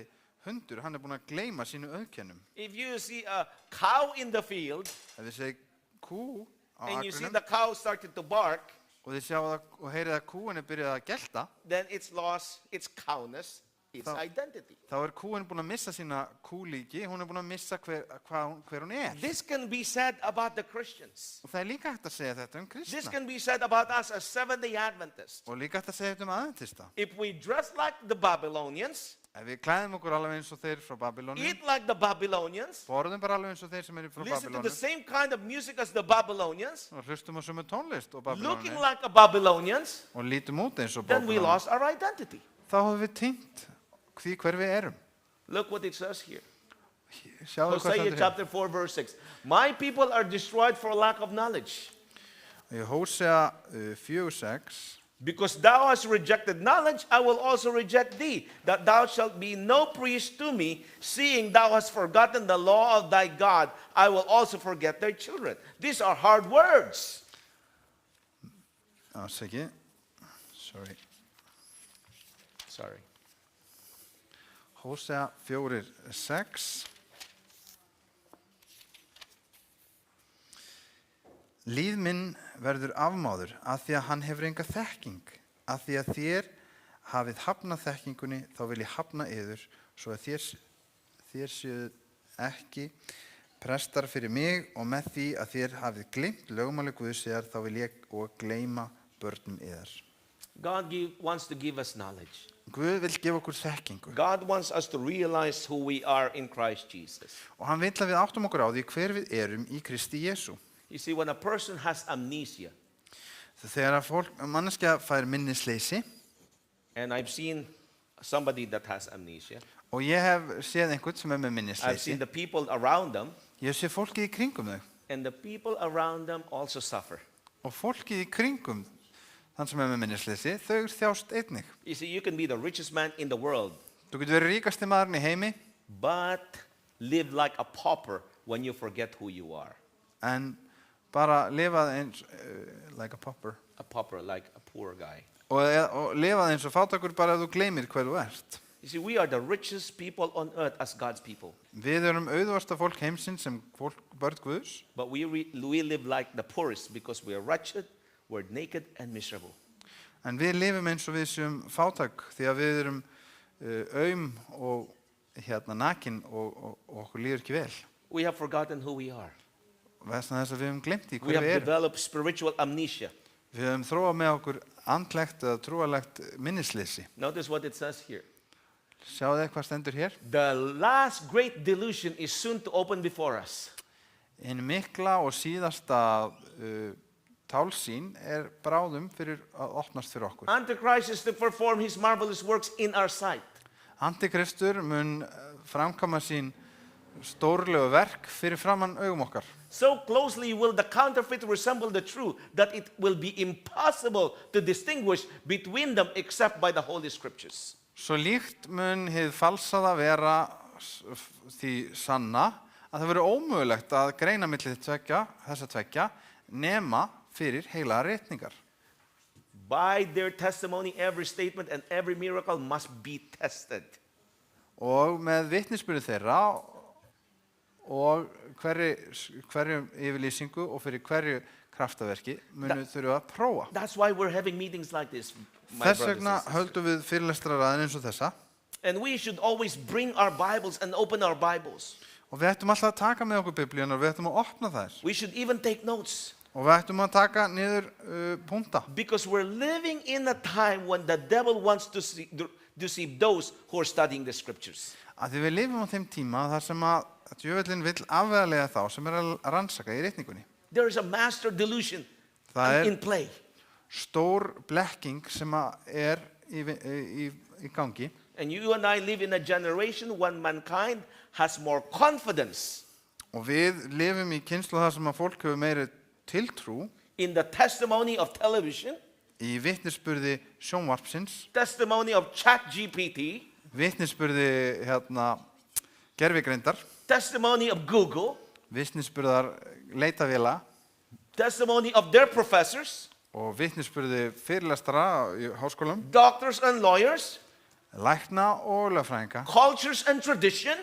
hundur, hann búinn að gleyma sínu auðkennum. If you see a cow in the field Ef þið segja kú á and you see akrinum the cow started to bark, og þið sjáu það og heyrið að kúin byrjað að gelta, then it's lost its cowness, its Þá- identity. þá kúin búinn að missa sína kúlíki, hún búinn að missa hver hún er. This can be said about the Christians. Og það líka hægt að segja þetta This kristna. can be said about us as Seventh-day Adventists. Og líka hægt að segja þetta aðventista. If we dress like the Babylonians, Ef við klæðum okkur alveg eins og þeir frá Babylóni, eat like the Babylonians, borðum bara alveg eins og þeir sem eru frá listen to the Babylóni same kind of music as the Babylonians, og hlustum á sömu tónlist og looking Babylóni like the Babylonians, og lítum út eins og then we Babylóni, lost our identity. þá höfum við týnt því hver við erum. Look what it says here. Sjáðu hvað Hosea stendur hér. chapter 4, verse 6. My people are destroyed for lack of knowledge. Í Hósea 4:6 Because thou hast rejected knowledge, I will also reject thee, that thou shalt be no priest to me, seeing thou hast forgotten the law of thy God, I will also forget their children. These are hard words. Afsakið. Sorry. Sorry. Hósea 4:6 Líf minn verður afmáður af því að hann hefur enga þekking, af því að þér hafið hafnað þekkingunni, þá vil ég hafna yður, svo að þér séu ekki prestar fyrir mig og með því að þér hafið gleymt lögmáli Guðs þá vil ég og gleyma börnum yðar. God wants to give us knowledge. Guð vil gefa okkur þekkingu God wants us to realize who we are in Christ Jesus. og hann vill að við áttum okkur á því hver við erum í Kristi Jesú. You see, when a person has amnesia, Þegar manneskja fær minnisleysi, and I've seen somebody that has amnesia, og ég hef séð einhvern sem með I've minnisleysi, seen the people around them, ég hef séð fólkið í kringum þau and the people around them also suffer. og fólkið í kringum þann sem með minnisleysi, þau þjást einnig. You see, you can be the richest man in the world, Þú getur verið ríkasti maðurinn í heimi, but live like a pauper when you forget who you are. en bara lifað eins, like a pauper, A pauper, like a poor guy. og lifað eins og fátækur bara ef þú gleymir hver þú ert. You see, we are the richest people on earth as God's people, Við erum auðvasta fólk heimsins sem börn Guðs, but we live like the poorest because we are wretched, we're naked and miserable. en við lifum eins og við séum fátæk því að við erum og nakin og okkur líður ekki vel. We have forgotten who we are. Þess að við höfum glemt í We hver have við erum. developed spiritual amnesia. Við höfum þróað með okkur andlegt eða trúalegt minnisleysi. Notice what it says here. Sjáðu þið hvað stendur hér? The last great delusion is soon to open before us. Hinn mikla og síðasta tálsýn bráðum fyrir að opnast fyrir okkur. Antichrist is to perform his marvelous works in our sight. Antikristur mun framkama sín stórlegu verk fyrir framan augum okkar. So closely will the counterfeit resemble the true that it will be impossible to distinguish between them except by the Holy Scriptures. Svo líkt mun hið falsaða vera því sanna að það verður ómögulegt að greina milli þessa tveggja nema fyrir heilagar ritningar. By their testimony, every statement and every miracle must be tested. Og með vitnisburði þeirra og hverju yfirlýsingu og fyrir hverju kraftaverki munu þurfa að prófa. That's why we're having meetings like this, my Þess brothers vegna and sisters. höldum við fyrirlestraraðin eins og þessa. And we should always bring our Bibles and open our Bibles. Og við ættum alltaf að taka með okkur biblíunar og við ættum að opna þær. We should even take notes. Og við ættum að taka niður punkta. Because we're living in a time when the devil wants to deceive those who are studying the Scriptures. Að því við lifum á þeim tíma þar sem að djöfullinn vill afvegaleiða þá sem að rannsaka í ritningunni. There is a master delusion Það in play. Stór blekking sem að í gangi. And you and I live in a generation when mankind has more confidence Og við lifum í kynslóð þar sem að fólk hefur meiri tiltrú in the testimony of television, í vitnisburði sjónvarpsins, testimony of ChatGPT, vitnisburði gervigreindar, testimony of Google, vitnisburðar leitavéla testimony of their professors, og vitnisburði fyrirlestara í háskólum, doctors and lawyers, lækna og lögfræðinga, cultures and tradition,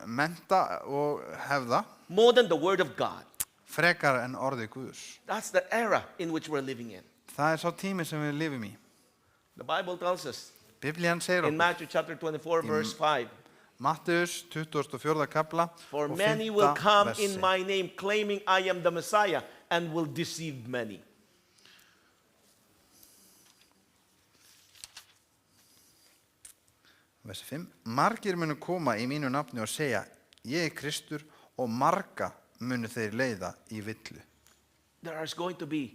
mennta og hefða, more than the Word of God. frekar en orði Guðs. That's the era in which we're living in. Það sá tími sem við lifum í. The Bible tells us Biblían segir in okkur, Matthew chapter 24, verse 5, Matteus 24. kapla for og many 5. will come in versi. my name claiming I am the Messiah and will deceive many. Versi 5. Margir munu koma í mínu nafni og segja, ég Kristur, og marga munu þeir leiða í villu. There is going to be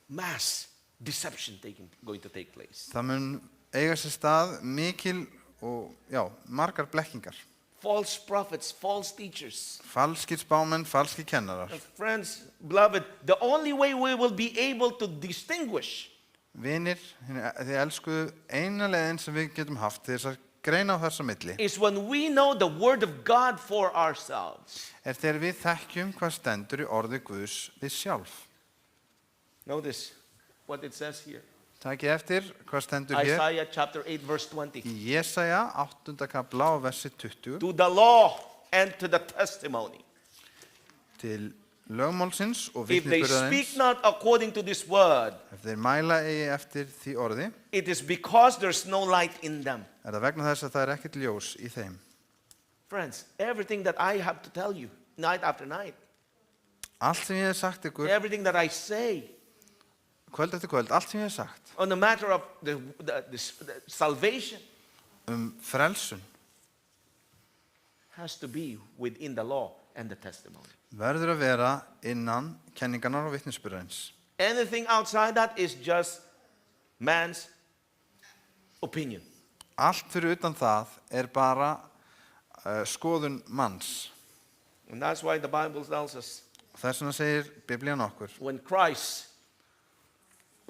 mass deception going to take place. Það mun eiga sér stað mikil og margar blekkingar. False prophets, false teachers. Falskir spámenn, falskir kennarar. Friends, beloved, the only way we will be able to distinguish Vinir, þið elskuðu, eina leiðin sem við getum haft til þess að greina á þessa milli is when we know the Word of God for ourselves. þegar við þekkjum hvað stendur í orði Guðs við sjálf. Notice what it says here. Takið eftir hvað stendur hér Isaiah chapter 8, verse 20. í Jesaja 8. kapla og versi 20 To the law and to the testimony. til lögmálsins og If they vitnisburðarins. speak not according to this word, Ef þeir mæla eigi eftir því orði, it is because there's no light in them. það vegna þess að það ekkert ljós í þeim. Friends, everything that I have to tell you, night after night, Allt sem ég hef sagt ykkur, everything that I say kvöld eftir kvöld, allt sem ég hef sagt on the matter of the salvation frelsun has to be within the law and the testimony. verður að vera innan kenningarnar og vitnisburðarins. Anything outside that is just man's opinion. Allt fyrir utan það bara skoðun manns. And that's why the Bible tells us Þess vegna segir Biblían okkur when Christ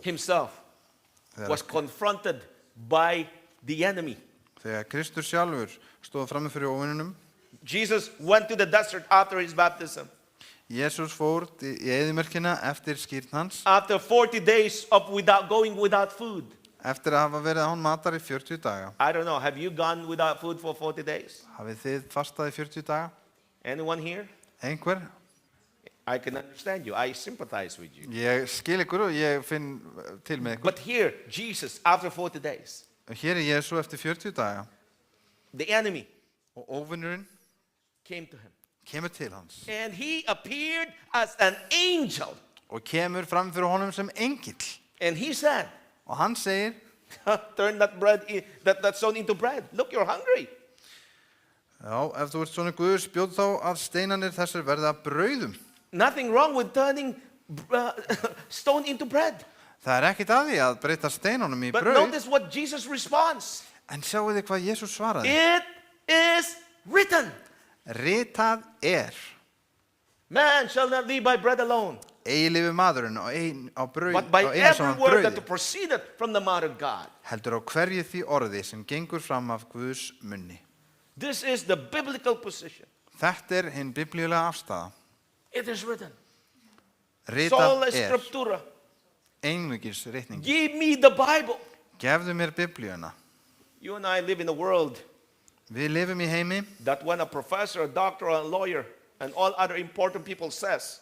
himself was confronted by the enemy, þegar Kristur sjálfur stóð frammi fyrir óvininum, Jesus went to the desert after his baptism. Jesús fór í eyðimörkina eftir skírn hans, After 40 days of going without food. eftir að hafa verið án matar í 40 daga. I don't know, have you gone without food for 40 days? Hafið þið fastað í 40 daga? Anyone here? Einhver? I can understand you. I sympathize with you. Ég skil ykkur og ég finn til með ykkur. But here, Jesus, after 40 days, Hér Jesú eftir 40 daga the enemy og óvinurinn came to him. kemur til hans And he appeared as an angel. og kemur fram fyrir honum sem engill. And he said, Og hann segir, turn that bread, that stone into bread. Look, you're hungry. já, ef þú ert svona Guðs, bjóð þá að steinanir þessir verða brauðum. Nothing wrong with turning stone into bread. Það er ekkit að því að breyta steinunum í But brauð. notice what Jesus responds. En sjáu þið hvað Jesús svaraði. It is written. Ritað er. Man shall not live by bread alone, Eilífi maðurinn á brauð, but by á einu every saman word that brauði. proceeded from the mouth of God. Heldur á hverju því orði sem gengur fram af Guðs munni. This is the biblical position. Þetta er hinn biblíulega afstafa. It is written. Ritað Sola er. scriptura. Einungis ritning. Give me the Bible. Gefðu mér biblíuna. You and I live in a world Við lifum í heimi that when a professor, a doctor, or a lawyer, and all other important people says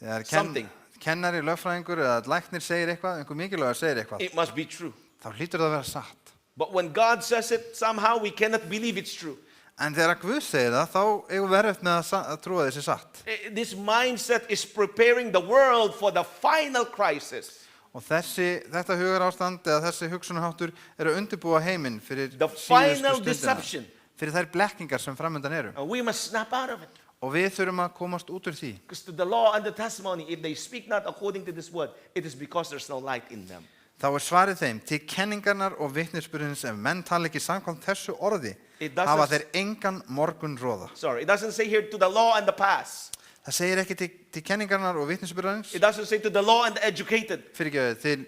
þegar something, kennari, lögfræðingur eða læknir segir eitthvað, einhver mikilvægur segir eitthvað, it must be true. þá hlýtur það að vera satt. But when God says it, somehow we cannot believe it's true. En þegar Guð segir það, þá eigum við erfitt með að trúa þessi satt. This mindset is preparing the world for the final crisis. Og þetta hugarástand eða þessi hugsunarháttur er að undirbúa heiminn fyrir The síðustu final stundina. deception. Fyrir þær blekkingar sem framöndan eru. And we must snap out of it. Og við þurfum að komast út úr því. Because to the law and the testimony, if they speak not according to this word, it is because there's no light in them. Þá er svarið þeim, til kenningarnar og vitnisburðins ef menn tala ekki samkvæmt þessu orði, It doesn't- hafa þeir engan morgun róða. Sorry, it doesn't say here to the law and the past. Það segir ekki til kenningarnar og vitnisburðarins, It doesn't say to the law and the educated. fyrirgefið,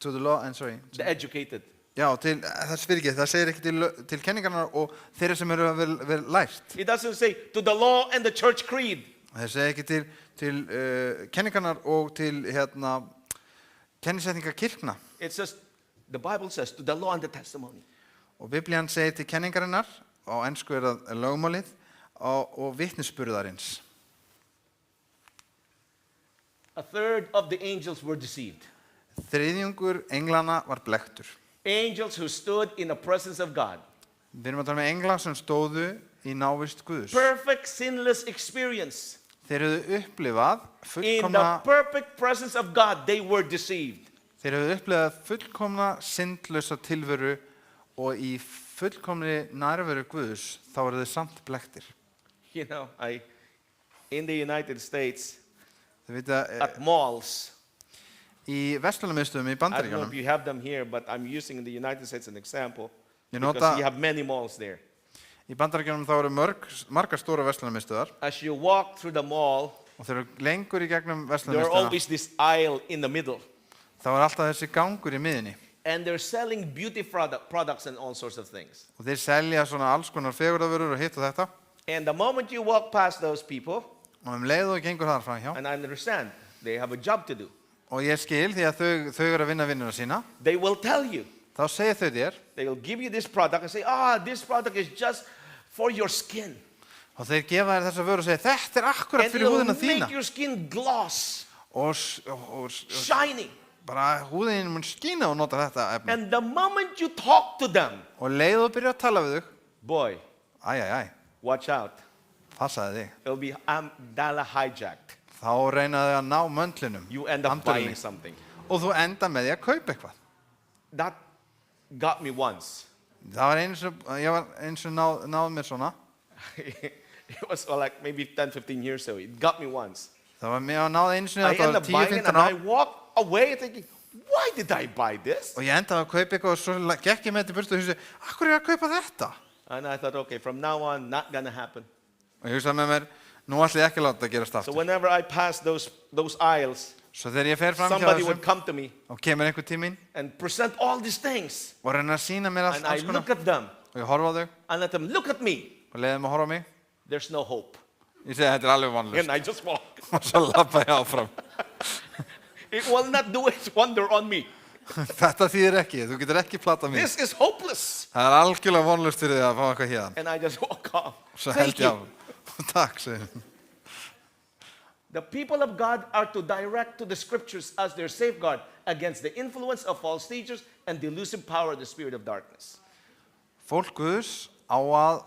to the law and sorry. The educated. Já, það segir ekki til kenningarnar og þeirra sem eru að vera lært. It doesn't say to the law and the church creed. Það segir ekki til kenningarnar og til kennisetningar kirkna. It says, the Bible says, to the law and the testimony. Og Biblían segir til kenningarinnar, á ensku er það lögmálið, og vitnisburðarins. A third of the angels were deceived. Þriðjungur englana var blekktur. Angels who stood in the presence of God. Við erum að tala með engla sem stóðu í návist Guðs. Perfect, sinless experience. Þeir höfðu upplifað In the perfect presence of God, they were deceived. Þeir höfðu upplifað fullkomna syndlausa tilveru og í fullkomni nærveru Guðs þá eru þeir samt blekktir. You know, in the United States, Þið vita, at malls, í verslunarmiðstöðum í I don't know Bandaríkjunum, if you have them here, but I'm using the United States as an example Ég because nota- you have many malls there. í Bandaríkjunum þá eru margar stóra verslunarmiðstöðar As you walk through the mall, og þeir eru lengur í gegnum there are verslunarmiðstöðina. always this aisle in the middle. Þá er alltaf þessi gangur í miðinni And they're selling beauty products and all sorts of things. og þeir selja svona alls konar fegurðarvörur og hitt og þetta And the moment you walk past those people, og leið og gengur þar fram hjá and I understand, they have a job to do. og ég skil því að þau eru að vinna vinnuna sína, They will tell you. þá segja þau þér They will give you this product and say, this product is just for your skin. og þeir gefa þér þessa vöru og segja þetta er akkurat And fyrir it'll húðina þína make your skin gloss, og shining. bara húðin mun skína og nota þetta efni And the moment you talk to them, og leið og byrja að tala við þau boy, watch out. passaði þig It'll be dollar hijacked. þá reynaði að ná möndlinum You end up buying something. og þú enda með því að kaupa eitthvað That got me once. það var ég var eins og náð mér svona It was like maybe 10, 15 years ago. It got me once. það var mér að náð eins og I þetta ended var up buying it 10-15 and I ár walked away thinking, why did I buy this? og ég endaði að kaupa eitthvað og svo gekk ég með þetta í burtu og hugsaði, akkur er ég að kaupa þetta? And I thought, okay, from now on, not gonna happen. og ég hugsaði með mér, nú ætla ég ekki að láta þetta gerast So aftur whenever I pass those aisles, svo þegar ég fer fram hjá somebody would þessum come to me og kemur einhver tíminn and present all these things. og reyna að sína mér And I alls konar look at them og ég horfa á þau and let them look at me. og leiði mig að horfa á mig There's no hope. ég segi þetta er alveg vonlust And I just walk. og svo lappa ég áfram It will not do its wonder on me. þetta þýðir ekki, þú getur ekki plata mig This is hopeless. það er algjörlega vonlust fyrir því að fá eitthvað hérna And I just walk off. svo Thank held ég á you. takk segir hún. The people of God are to direct to the scriptures as their safeguard against the influence of false teachers and the elusive power of the spirit of darkness. fólk Guðs á að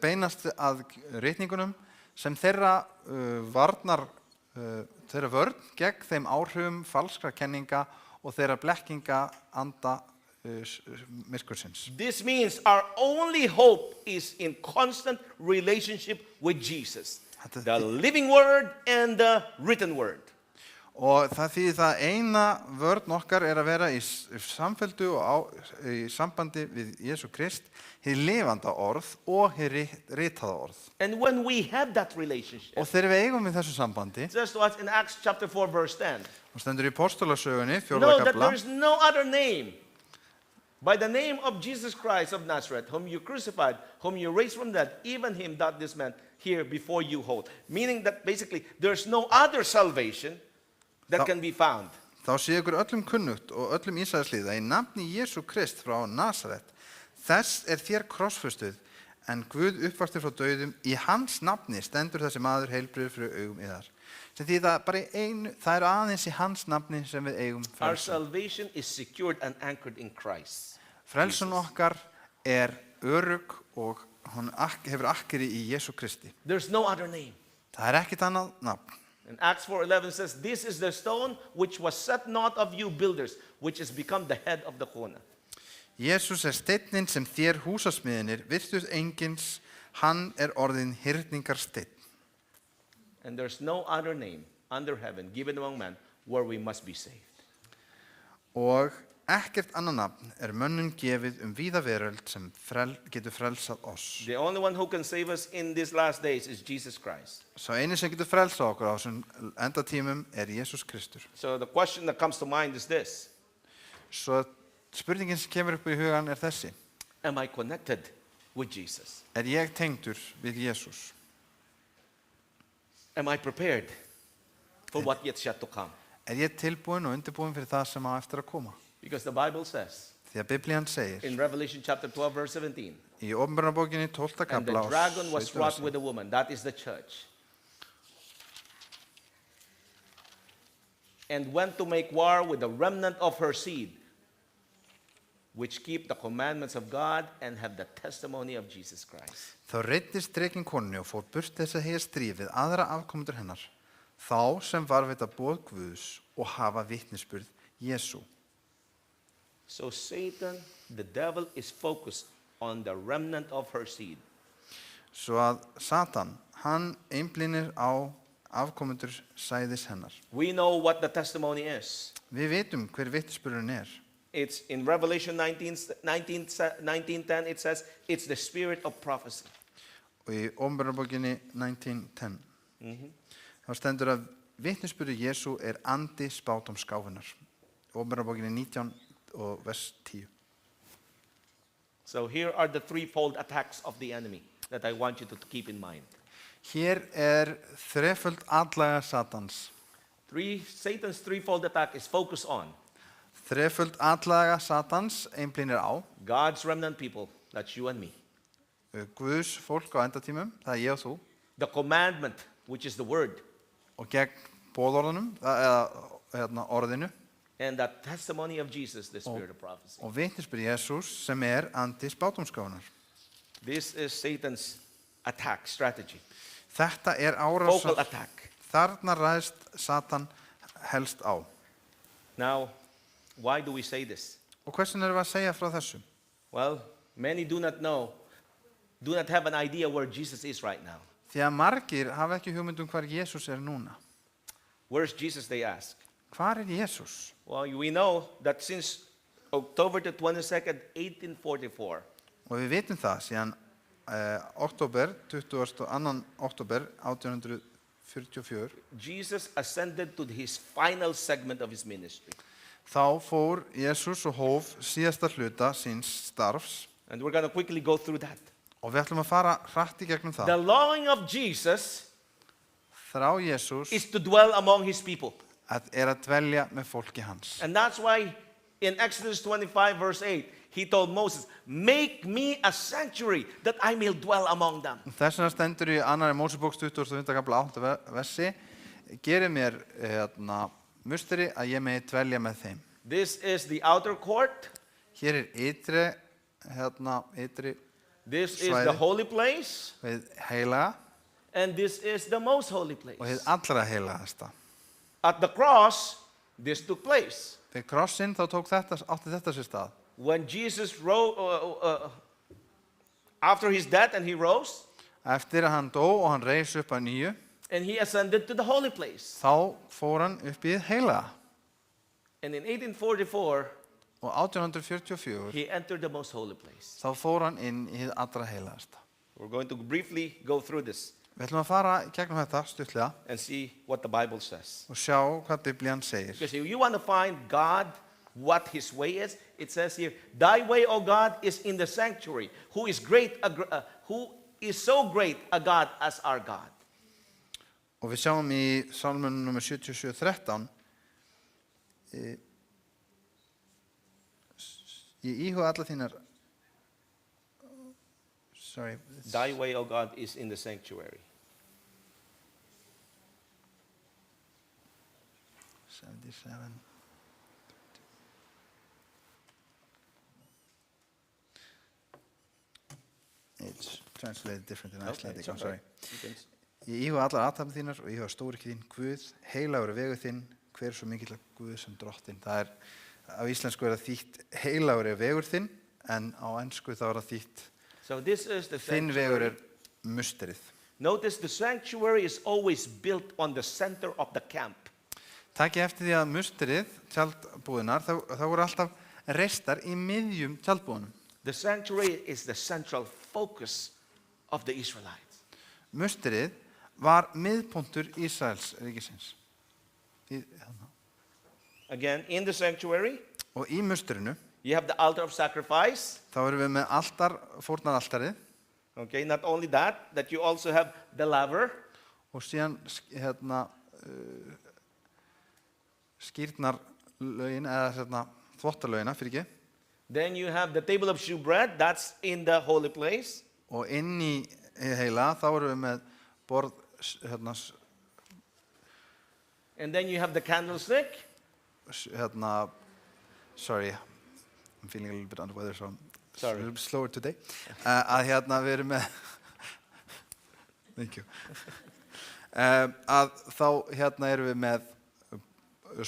beinast að ritningunum sem þeirra þeirra vörn gegn þeim áhrifum falskra kenninga og þeirra blekkinga anda myrkursins. This means our only hope is in constant relationship with Jesus, the living word and the written word. Og það þýðir það eina vörn okkar að vera í samfeldu og í sambandi við Jesú Krist, hið lifanda orð og hið ritaða orð. And when we have that relationship, Og þegar við eigum við þessu sambandi, it says to us in Acts chapter 4 verse 10, og stendur í Postulasögunni, 4. know that kafla, there is no other name by the name of Jesus Christ of Nazareth, whom you crucified, whom you raised from the dead, even him that this man here before you hold. Meaning that basically there's no other salvation that can be found. Þá sé ykkur öllum kunnugt og öllum Ísraelslið að í nafni Jesú Krist frá Nasaret, þess þér krossfestuð, en Guð uppvakti frá dauðum, í hans nafni stendur þessi maður heilbrigður fyrir augum yðar. Sem því það bara það er aðeins í hans nafni sem við eigum Our frelsun. salvation is secured and anchored in Christ. Frelsun okkar örugg og hún hefur akkeri í Jesú Kristi. There's no other name. Það ekkert annað nafn. And Acts 4:11 says, this is the stone which was set not of you builders, which has become the head of the corner. Jesús steinninn sem þér húsasmiðinir virtust engins, hann orðinn hyrningarsteinn. And there's no other name under heaven given among men where we must be saved. Og ekkert annað nafn mönnum gefið víða veröld sem getur frelsað oss. The only one who can save us in these last days is Jesus Christ. Sá eini sem getur frelsað okkur á þessum endatímum Jesús Kristur. So the question that comes to mind is this: Svo spurningin sem kemur upp í hugan þessi: am I connected with Jesus? Ég tengdur við Jesús? Am I prepared for what yet shall to come? Ég tilbúin og undirbúin fyrir það sem á eftir að koma? Because the Bible says Því að Biblían segir in Revelation chapter 12 verse 17, í Opinberunarbókinni 12. and the kafla dragon was 17. wrought with a woman, that is the church, and went to make war with the remnant of her seed, which keep the commandments of God and have the testimony of Jesus Christ. Þá reiddist drekinn konunni og fór burt þess að heyja stríð við aðra afkomendur hennar, þá sem varðveita boð Guðs og hafa vitnisburð Jesú. So Satan, the devil, is focused on the remnant of her seed. Svo að Satan, hann einblínir á afkomendur sæðis hennar. We know what the testimony is. Við vitum hver vitnisburðurinn It's in Revelation 19:10, it says, it's the spirit of prophecy. Og í Opinberunarbókinni 19:10 þá stendur að vitnisburður Jesú andi spádómsgáfunnar. Opinberunarbókinni 19 og vers 10. So here are the threefold attacks of the enemy that I want you to keep in mind. Hér þreföld atlaga Satans. Satan's threefold attack is focused on Þreföld atlaga Satans einblínir á God's remnant people, that's you and me. Guðs fólk á endatímum, það ég og þú, The commandment, which is the word, og gegn boðorðunum, eða orðinu, and the testimony of Jesus, the spirit of prophecy. og vitnisburð Jesús sem andi spádómsgáfunnar. This is Satan's attack strategy. Þetta Focal árásar, attack. þarna ræðst Satan helst á. Now, why do we say this? Og hversin við að segja frá þessu? Well, many do not have an idea where Jesus is right now. Því að margir hafa ekki hugmynd hvar Jesús núna. Where's Jesus, they ask? Hvar Jesús? Well, we know that since October the 22nd, 1844, Og við vitum það síðan október, 22. október 1844, Jesus ascended to his final segment of his ministry. þá fór Jesús og hóf síðasta hluta síns starfs. And we're going to quickly go through that. Og við ætlum að fara hratt í gegnum The það. longing of Jesus Þrá Jesús is to dwell among his people. að dvelja með fólki hans. And that's why in Exodus 25 verse 8, he told Moses, make me a sanctuary that I may dwell among them. Þess vegna stendur í annarri Mósebóks 25. kafla 8. versi, gerið mér musteri að ég megi dvelja með þeim. This is the outer court. Hér ytri This is Svæði. the holy place. við heilaga And this is the most holy place. og hið allra heilagasta. At the cross, this took place. Við krossinn þá átti þetta sér stað. When Jesus rose, after his death and he rose, Eftir að hann dó og hann reis upp að nýju, And he ascended to the holy place. þá fór hann upp í hið heilaga. And in 1844, Og 1844 he entered the most holy place. þá fór hann inn í hið allra heilagasta. We're going to briefly go through this Við ætlum að fara í gegnum þetta stuttlega and see what the Bible says. og sjá hvað Biblían segir. Because if you want to find God, what his way is, it says here, thy way, O God, is in the sanctuary. Who is who is so great a God as our God? Og við sjáum í Sálmunum nr. 77:13 Ég íhuga alla þínar Sorry. Thy way, O God, is in the sanctuary. 77. It's translated different in Icelandic, it's I'm sorry. You can Ég íhuga allar athafnir þínar og íhuga stóryrki þín, Guð, heilagur er vegur þinn, hver er svo mikill Guð sem drottinn. Það er, á íslensku er það þýtt heilagur er vegur þinn, en á ensku þá er það þýtt So this is the þinn vegur sanctuary. er musterið. Notice the sanctuary is always built on the center of the camp. Takið eftir því að musterið, tjaldbúðunar, þá voru alltaf reistar í miðjum tjaldbúðunum. The sanctuary is the central focus of the Israelites. Musterið var miðpunktur Ísraels ríkisins. Again, in the sanctuary, Og í musterinu, you have the altar of sacrifice. þá erum við með altar, fórnaraltarið, Okay, not only that, that you also have the laver. og síðan skýrnarlögin, eða þvottalögina, fyrir ekki. Then you have the table of shewbread. That's in the holy place. Og inn í heila, þá erum við með borð, And then you have the candlestick. Sorry, I'm feeling a little bit under weather, so I'm Sorry. a little bit slower today. Að við erum með, thank you. Að þá erum við með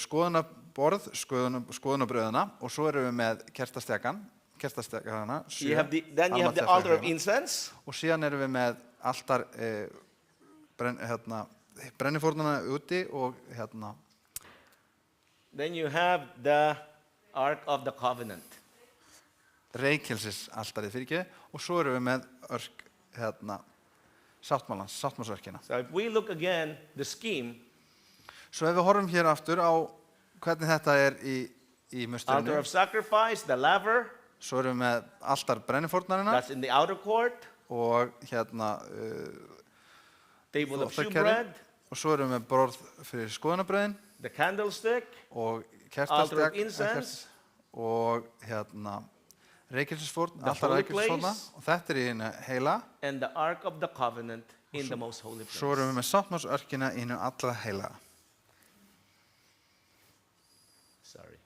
skoðunarborð, skoðunarbröðuna, og svo erum við með kertastakana, You have then you have the altar of incense. og síðan erum við með altar brennifórnana úti og Then you have the Ark of the Covenant. reykjelsisaltarið fyrir ekki, og svo erum við með örk sáttmálsörkina. So if we look again, the scheme, Svo ef við horfum hér aftur á hvernig þetta er í altar musterinu, of sacrifice, the laver, svo erum við með altar brennifórnarinnar that's in the outer court, og table of þvottakerfi, shewbread, og svo erum við með borð fyrir skoðunabröðin the candlestick, og altar of kertastak incense, og reykjelsisfórn, The altar holy reykjelsisfórna, place. og þetta er í hinu heila. and the Ark of the Covenant in the most holy place. Svo erum við með sáttmálsörkina í hinu allra heila. Sorry,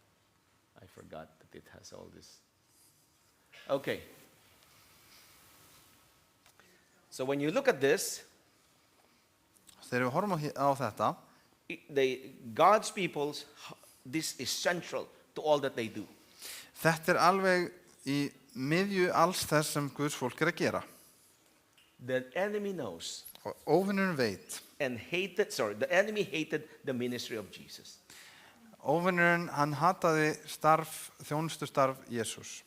I forgot that it has all this. Okay. So when you look at this, Þegar við horfum á þetta, God's people's, this is central to all that they do. þetta er alveg í miðju alls þess sem Guðs fólk er að gera. The enemy knows Og óvinnurinn veit, and the enemy hated the ministry of Jesus. óvinnurinn hann hataði þjónustustarf Jesús.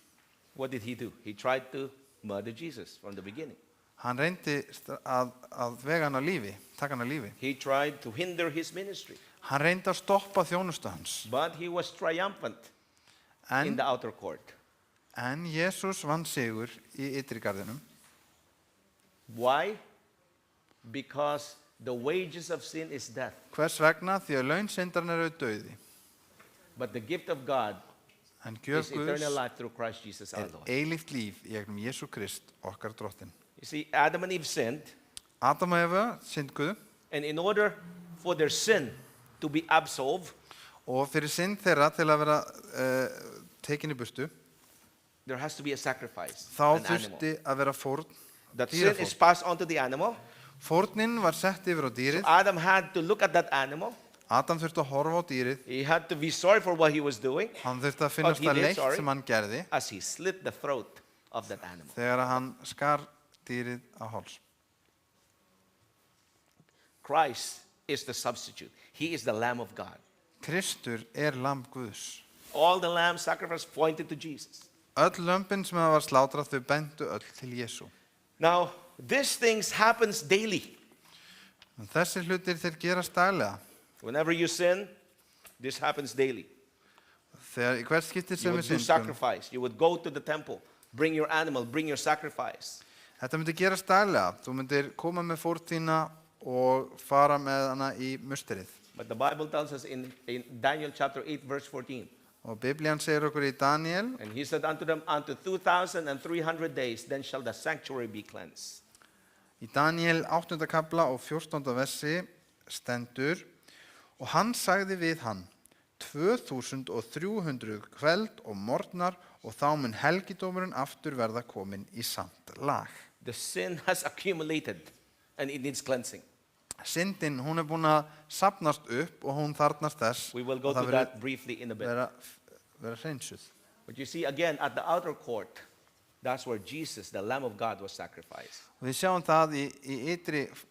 What did he do? He tried to murder Jesus from the beginning. Hann reyndi að vega hann á lífi, taka hann á lífi. He tried to hinder his ministry, Hann reyndi að stoppa þjónustu hans. but he was triumphant in En, the outer court. en Jesús vann sigur í ytrigarðinum. Why? Because the wages of sin is death, Hvers vegna? Því að laun syndarinnar eru dauði. but the gift of God En gjöf is eternal Guðs life through Christ Jesus our er Lord. eilíft líf í gegnum Jesú Krist, okkar drottinn. You see, Adam and Eve sinned, Adam og Eva syndguðu, and in order for their sin to be absolved, og fyrir synd þeirra til að vera tekin í burtu, there has to be a sacrifice, þá an animal. þurfti að vera fórn, That sin is dýrafórn. passed on to the animal. Fórnin var sett yfir á So dýrið. Adam had to look at that animal. Adam þurfti að horfa á dýrið. He had to be sorry for what he was doing Hann þurfti að finnast he það did, leitt sorry. sem hann gerði as he slit the throat of that animal. þegar hann skar dýrið á háls. Christ is the substitute. He is the Lamb of God. Kristur lamb Guðs. All the lamb sacrifices pointed to Jesus. Öll lömbin sem var slátrað þau bentu öll til Jesú. Now, these things happens daily. En þessir hlutir þeir gerast daglega. Whenever you sin, this happens daily. Þegar í hvert skipti You sem would við do syndum. sacrifice. You would go to the temple, bring your animal, bring your sacrifice. Þetta myndi gerast daglega. Þú myndir koma með fórtína og fara með hana í musterið. But the Bible tells us in Daniel chapter 8, verse 14, Og Biblían segir okkur í Daniel, and he said unto them, unto 2,300 days, then shall the sanctuary be cleansed. í Daniel 8. kapla og 14. versi stendur, og hann sagði við hann, 2300 kveld og morgnar og þá mun helgidómurinn aftur verða komin í samt lag. The sin has accumulated and it needs cleansing. Syndin, hún búin að safnast upp og hún þarnast þess We will go að to that briefly in a bit. vera hreinsuð. But you see, again, at the outer court, that's where Jesus, the Lamb of God, was sacrificed. Og við sjáum það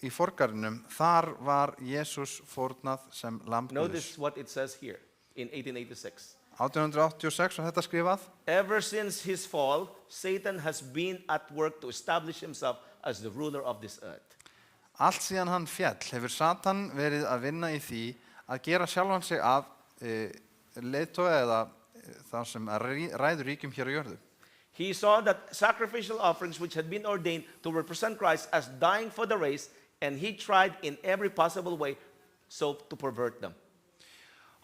í forgarnum, þar var Jesús fórnað sem lamb Guðs. Notice what it says here in 1886. 1886 var þetta skrifað. Ever since his fall, Satan has been at work to establish himself as the ruler of this earth. Allt síðan hann fjall hefur Satan verið að vinna í því að gera sjálfan sig af leiðtoga eða það sem ræður ríkjum hér á jörðu. He saw that sacrificial offerings which had been ordained to represent Christ as dying for the race, and he tried in every possible way so to pervert them.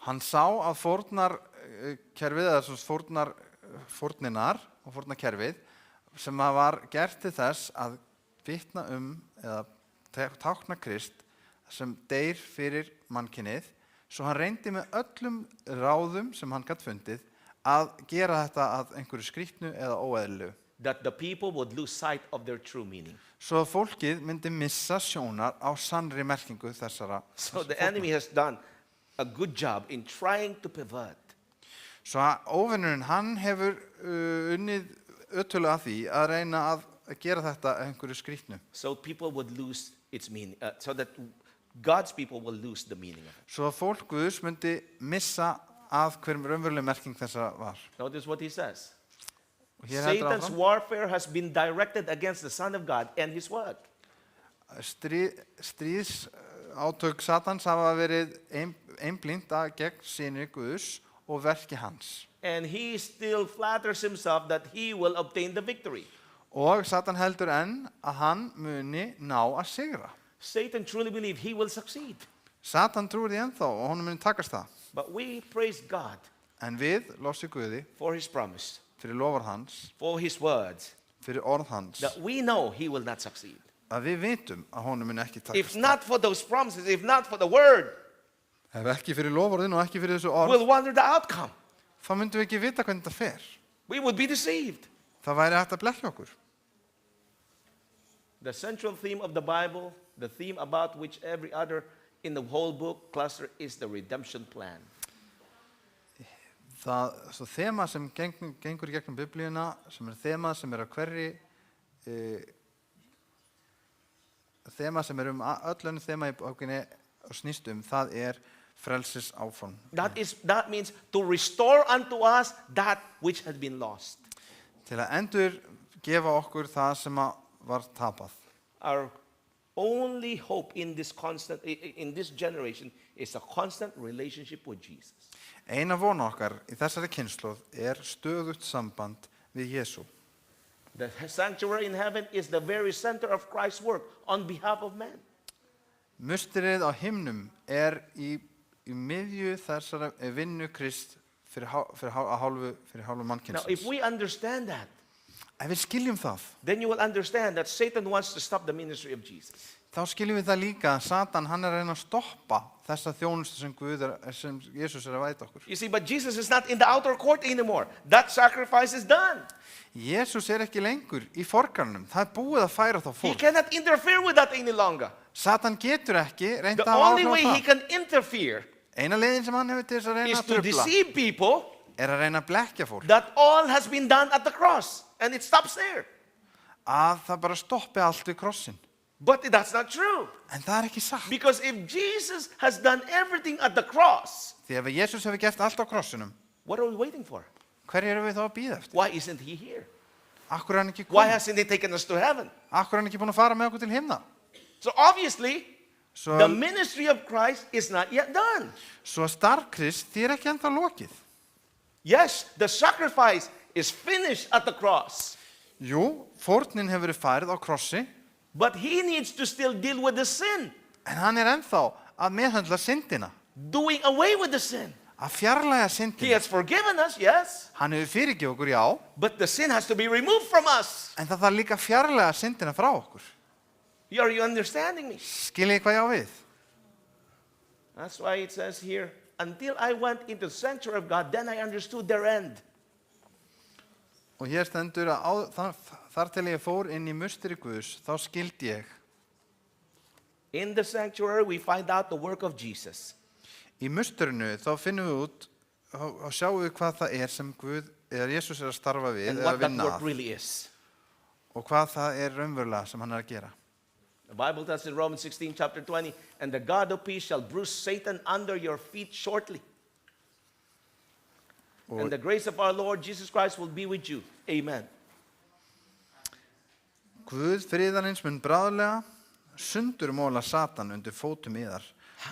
Hann sá að fórnarkerfið eða svona fórninar og fórnarkerfið sem var gert til þess að vitna eða tákna Krist sem deyr fyrir mannkynið, svo hann reyndi með öllum ráðum sem hann gat fundið að gera þetta að einhverju skrýtnu eða óeðlilegu. That the people would lose sight of their true meaning. Svo að fólkið myndi missa sjónar á sannri merkingu þessara. So the enemy has done a good job in trying to pervert. Svo að óvinnurinn, hann hefur unnið öttulega að því að reyna að gera þetta einhverju skrýtnu. So people would lose its meaning, so that God's people will lose the meaning of it. Svo að fólk Guðs myndi missa að hverjum raunveruleg merking þessa var. Notice what he says. Og hér heldur Satan's áfram. warfare has been directed against the Son of God and his word. Stríðsátök Satans hafa verið einblínt gegn syni Guðs og verki hans. And he still flatters himself that he will obtain the victory. Og Satan heldur enn að hann muni ná að sigra. Satan truly believes he will succeed. Satan trúir því ennþá og honum muni takast það. But we praise God En við lofsum Guði for his promise, fyrir lofar hans, for his words, fyrir orð hans, that we know he will not succeed. að við vitum að honum muni ekki If takast það. not for those promises, if not for the word, Ef ekki fyrir loforðin og ekki fyrir þessu orð, we'll wonder the outcome. þá myndum við ekki vita hvernig þetta fer. We would be deceived. Það væri hægt að blekkja okkur. The central theme of the Bible, the theme about which every other in the whole book cluster, is the redemption plan. Það svo þema sem gengur í gegnum Biblíuna, sem þema sem á hverri þema sem öll önnur þema í bókinni og snýst það frelsis áform. That means to restore unto us that which had been lost. Til að endur gefa okkur það sem var tapað. Our only hope in this generation is a constant relationship with Jesus. Eina von okkar í þessari kynslóð stöðugt samband við Jesú. The sanctuary in heaven is the very center of Christ's work on behalf of man. Musterið á himnum í miðju þessara vinnu Krist fyrir hálfu mannkynsins. Now, if we understand that, Ef við skiljum það, then you will understand that Satan wants to stop the ministry of Jesus. þá skiljum við það líka að Satan hann að reyna að stoppa þessa þjónustu sem Jesús að væta okkur. You see, but Jesus is not in the outer court anymore. That sacrifice is done. Jesús ekki lengur í forgarnum. Það búið að færa þá He fórn. cannot interfere with that any longer. Satan getur ekki reynt The að hafa only áhrif way á he það. can interfere Eina leiðin sem hann hefur til þess að reyna is að to trufla deceive people að reyna að blekkja fólk. that all has been done at the cross. And it stops there. Að það bara stoppi allt við krossin. But that's not true. En það ekki satt. Because if Jesus has done everything at the cross, Því ef Jesús hefur gert allt á krossinum, what are we waiting for? hverju erum við þá að bíða eftir? Why isn't he here? Akkur er hann ekki Why komið? hasn't he taken us to heaven? Akkur er hann ekki búin að fara með okkur til himna? So obviously, Svo, the ministry of Christ is not yet done. svo starf Krist því er ekki ennþá lokið. Yes, the sacrifice is finished at the cross. Jú, fórnin hefur verið færð á krossi, But he needs to still deal with the sin, en hann er ennþá að meðhöndla syndina, doing away with the sin. að fjarlæga He syndina. has forgiven us, yes, Hann hefur fyrirgefið okkur, já, but the sin has to be removed from us. en það þarf líka að fjarlæga syndina frá okkur. Are you understanding me? Skiljið hvað ég á við? That's why it says here, until I went into the sanctuary of God, then I understood their end. Og hér stendur að þar til ég fór inn í musteri Guðs, þá skildi ég. In the sanctuary, we find out the work of Jesus. Í musterinu þá finnum við út og sjáum við hvað það er sem Guð, eða Jesús er að starfa við, And eða what that vinna work að, really is. og hvað það er raunverulega sem hann er að gera. The Bible tells in Romans 16, chapter 20, and the God of peace shall bruise Satan under your feet shortly. Og And the grace of our Lord Jesus Christ will be with you. Amen. Guð friðarins mun bráðlega sundurmóla Satan undir fótum yðar.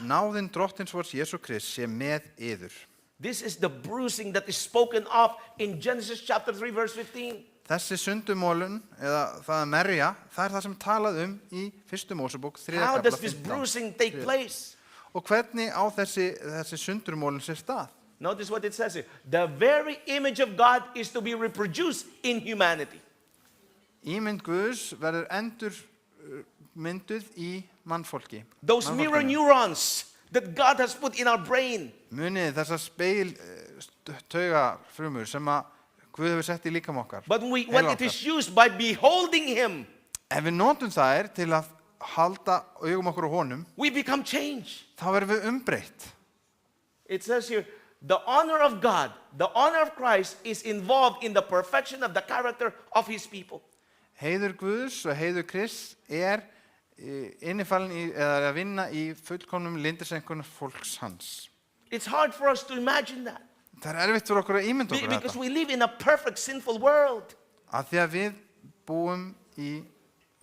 Náðin drottins vors Jesú Krist sé með yður. This is the bruising that is spoken of in Genesis chapter 3, verse 15. Þessi sundurmólun, eða það að merja, það er það sem talað í 1. Mósebók 3. How kafla does this 15. bruising take place? Og hvernig á þessi sundurmólun sér stað? Notice what it says here. The very image of God is to be reproduced in humanity. Ímynd Guðs verður endur mynduð í mannfólki. Those mirror neurons that God has put in our brain. Munið þessar speil taugafrumur sem að Guð hefur sett í líkam okkar. But when Heila it okkar. is used by beholding Him, Ef við notum þær til að halda augum okkur á honum, we become changed. þá verðum við umbreytt. It says here, the honor of God, the honor of Christ is involved in the perfection of the character of His people. Heiður Guðs og heiður Krists er innifalinn í, eða að vinna í fullkomnum lindirsenkunum fólks hans. It's hard for us to imagine that. Það er erfitt fyrir okkur að ímynda okkur Because þetta. we live in a perfect sinful world. Af því að við búum í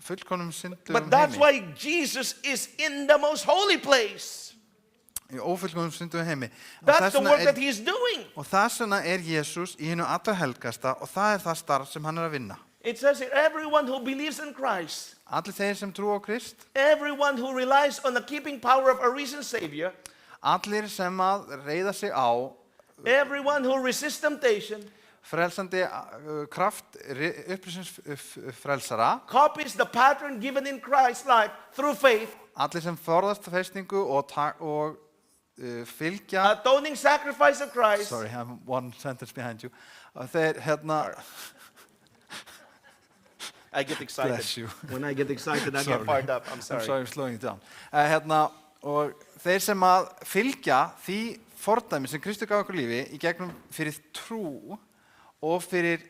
fullkomnum syndugum But that's heimi. why Jesus is in the most holy place. Í ófullkomnum syndugum heimi. Og That's þess the vegna work er- that He's doing. Og þess vegna er Jesús í hinu allra helgasta og það er það starf sem hann er að vinna. It says here, everyone who believes in Christ, Allir þeir sem trú á Krist, everyone who relies on the keeping power of a risen Savior, allir sem að reiða sig á everyone who resists temptation, frelsandi kraft upplýsins frelsara, copies the pattern given in Christ's life through faith, allir sem forðast festingu og fylgja, atoning sacrifice of Christ. sorry, I have one sentence behind you, og þeir hérna, I get excited. Bless you. When I get excited, I Sorry. get fired up. I'm I'm sorry. sorry, I'm slowing it down. Og þeir sem að fylgja því fordæmi sem Kristur gaf okkur lífi í gegnum fyrir trú og fyrir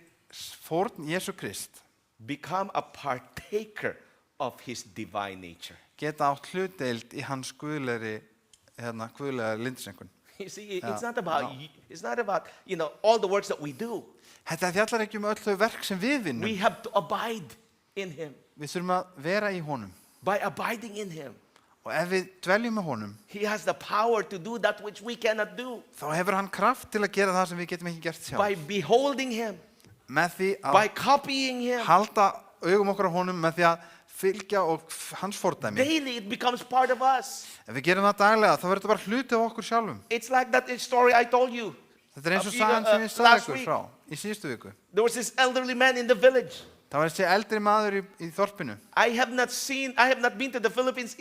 fórn Jesú Krist Become a partaker of His divine nature. geta átt hlutdeild í hans guðlegri lindisengun. You see, Yeah, it's not about no. it's not about all the works that we do. Þetta fjallar ekki öll þau verk sem við vinnum. We have to abide in Him. Við þurfum að vera í honum. By abiding in Him, Og ef við dveljum með honum, He has the power to do that which we cannot do. þá hefur hann kraft til að gera það sem við getum ekki gert sjálf. By beholding Him, Með því by að copying Him, halda augum okkur á honum, með því að fylgja og hans fordæmi. daily it becomes part of us. Ef við gerum það daglega, þá verður þetta bara hluti af okkur sjálfum. It's like that story I told you. Þetta er eins og A few, sagan sem ég sagði last ykkur week. frá í síðustu viku. There was this elderly man in the village. Það var þessi eldri maður í þorpinu. I have not been to the Philippines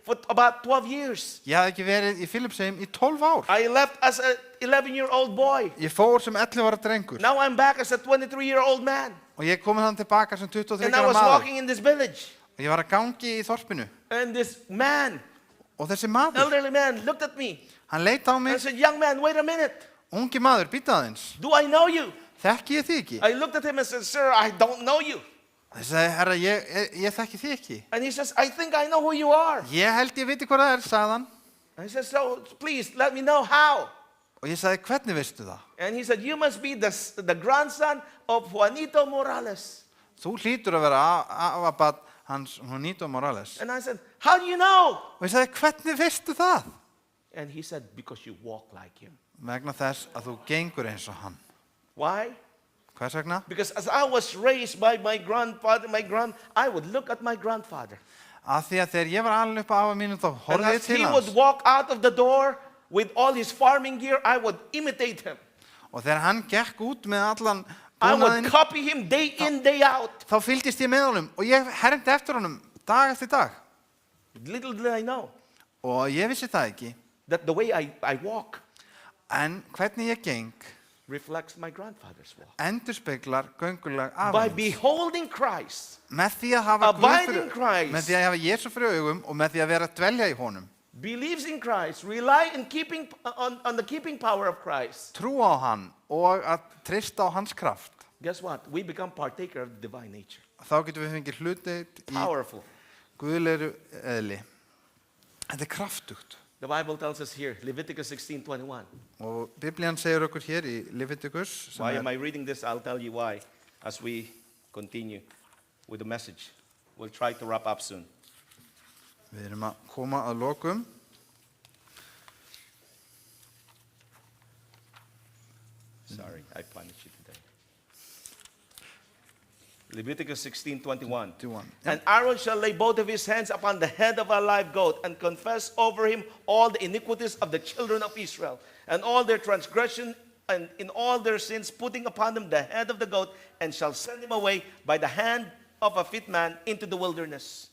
for about 12 years. Ég hafði ekki verið í Filippseyjum í 12 ár. I left as an 11-year-old boy. Ég fór sem 11 ára drengur Now I'm back as a 23-year-old man. og ég kom hann tilbaka sem 23 And I ára was maður. walking in this village. Og ég var að gangi í þorpinu. And this man, Og þessi maður, elderly man, looked at me hann leit á and mig. said, "Young man, wait a minute. Ungi maður, býta aðeins. Do I know you?" Þekki ég þig ekki? I looked at him and said, "Sir, I don't know you." Ég sagði, herra, ég þekki þig ekki. And he says, I think I know who you are. Ég held ég viti hvað það sagði hann. And he says, so please let me know how. Og ég sagði, hvernig veistu það? And he said, you must be the grandson of Juanito Morales. Þú hlýtur að vera afabarn hans Juanito Morales. And I said, how do you know? Og ég sagði, hvernig veistu það? And he said, because you walk like him. Vegna þess að þú gengur eins og hann. Why? Hvers vegna? Because as I was raised by my grandfather, I would look at my grandfather. Af því að þegar ég var alveg upp á afa mínum þá And horfði ég as til he hans. would walk out of the door with all his farming gear, I would imitate him. Og þegar hann gekk út með allan I would búnaðinn, copy him day in, day out. þá fylgdist ég með honum og ég hermdi eftir honum dag eftir dag. Little did I know Og ég vissi það ekki. that the way I walk En hvernig ég geng reflects my grandfather's walk. endurspeglar göngulag afa By míns. beholding Christ, Með því að hafa Guð abide in fyrir, Christ, með því að hafa Jésu fyrir augum og með því að vera að dvelja í honum. believes in Christ, rely in keeping on the keeping power of Christ. Trú á hann og að treysta á hans kraft. Guess what? We become partaker of the divine nature. Þá getum við fengið hluti í Powerful. guðleiru eðli. Þetta er kraftugt. The Bible tells us here, Leviticus 16:21. Og Biblían segir okkur hér í Levítikus, sem Why am er, I reading this? I'll tell you why as we continue with the message. We'll try to wrap up soon. við erum að koma að lokum. Sorry, I punished you today. Leviticus 16:21. 21. And Aaron shall lay both of his hands upon the head of a live goat and confess over him all the iniquities of the children of Israel and all their transgression and in all their sins, putting upon them the head of the goat, and shall send him away by the hand of a fit man into the wilderness.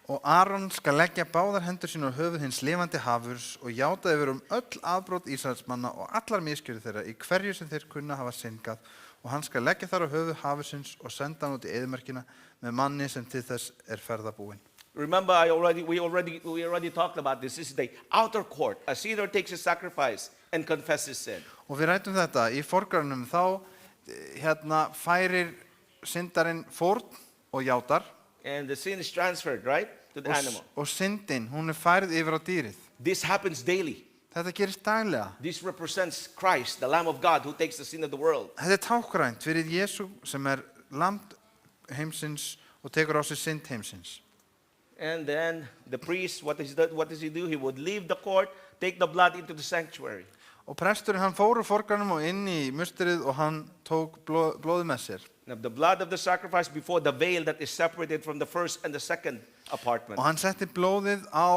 Og Aron skal leggja báðar hendur sínar á höfuð hins lifandi hafurs og játa yfir öll afbrot Ísraelsmanna og allar misgjörðir þeirra í hverju sem þeir kunna hafa syndgað, og hann skal leggja þar á höfuð hafursins og senda hann út í eyðimörkina með manni sem til þess ferðabúinn. Remember, we already talked about this. This is the outer court. A sinner takes his sacrifice and confesses sin. Og við rætum þetta í forgrannum, þá færir syndarinn fórn og játar, And the sin is transferred, right, to the animal. og syndin, hún færð yfir á dýrið. This happens daily. Þetta gerist daglega. This represents Christ, the Lamb of God, who takes the sin of the world. Þetta tákgrænt fyrir Jésu sem lamb heimsins og tekur á sig synd heimsins. And then the priest, what does he do? He would leave the court, take the blood into the sanctuary. Og presturinn hann fór úr forgrannum og inn í musterið og hann tók blóðið með sér. Now, the blood of the sacrifice before the veil that is separated from the first and the second apartment. Og hann setti blóðið á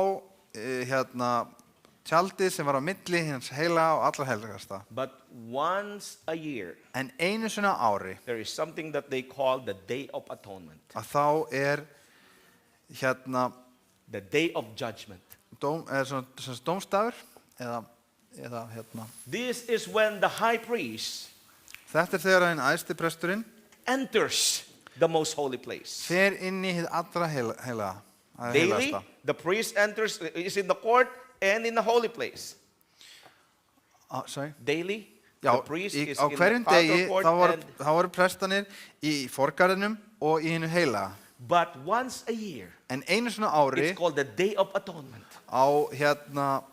tjaldið sem var á milli hins heila og allra heilagasta. But once a year, En einu sinna á ári, there is something that they call the Day of Atonement, að þá the Day of Judgment. dómstafur eða This is when the high priest þetta þegar hinn æðsti presturinn enters the most holy place. fer inn í hið allra heilaga. Daily, the priest is in the court and in the holy place. Sorry? Daily, Já, the priest is á in hverjum the outer degi court þá voru prestanir í forgarðinum og í hinu heilaga. but once a year, En einu svona ári it's called the Day of Atonement. á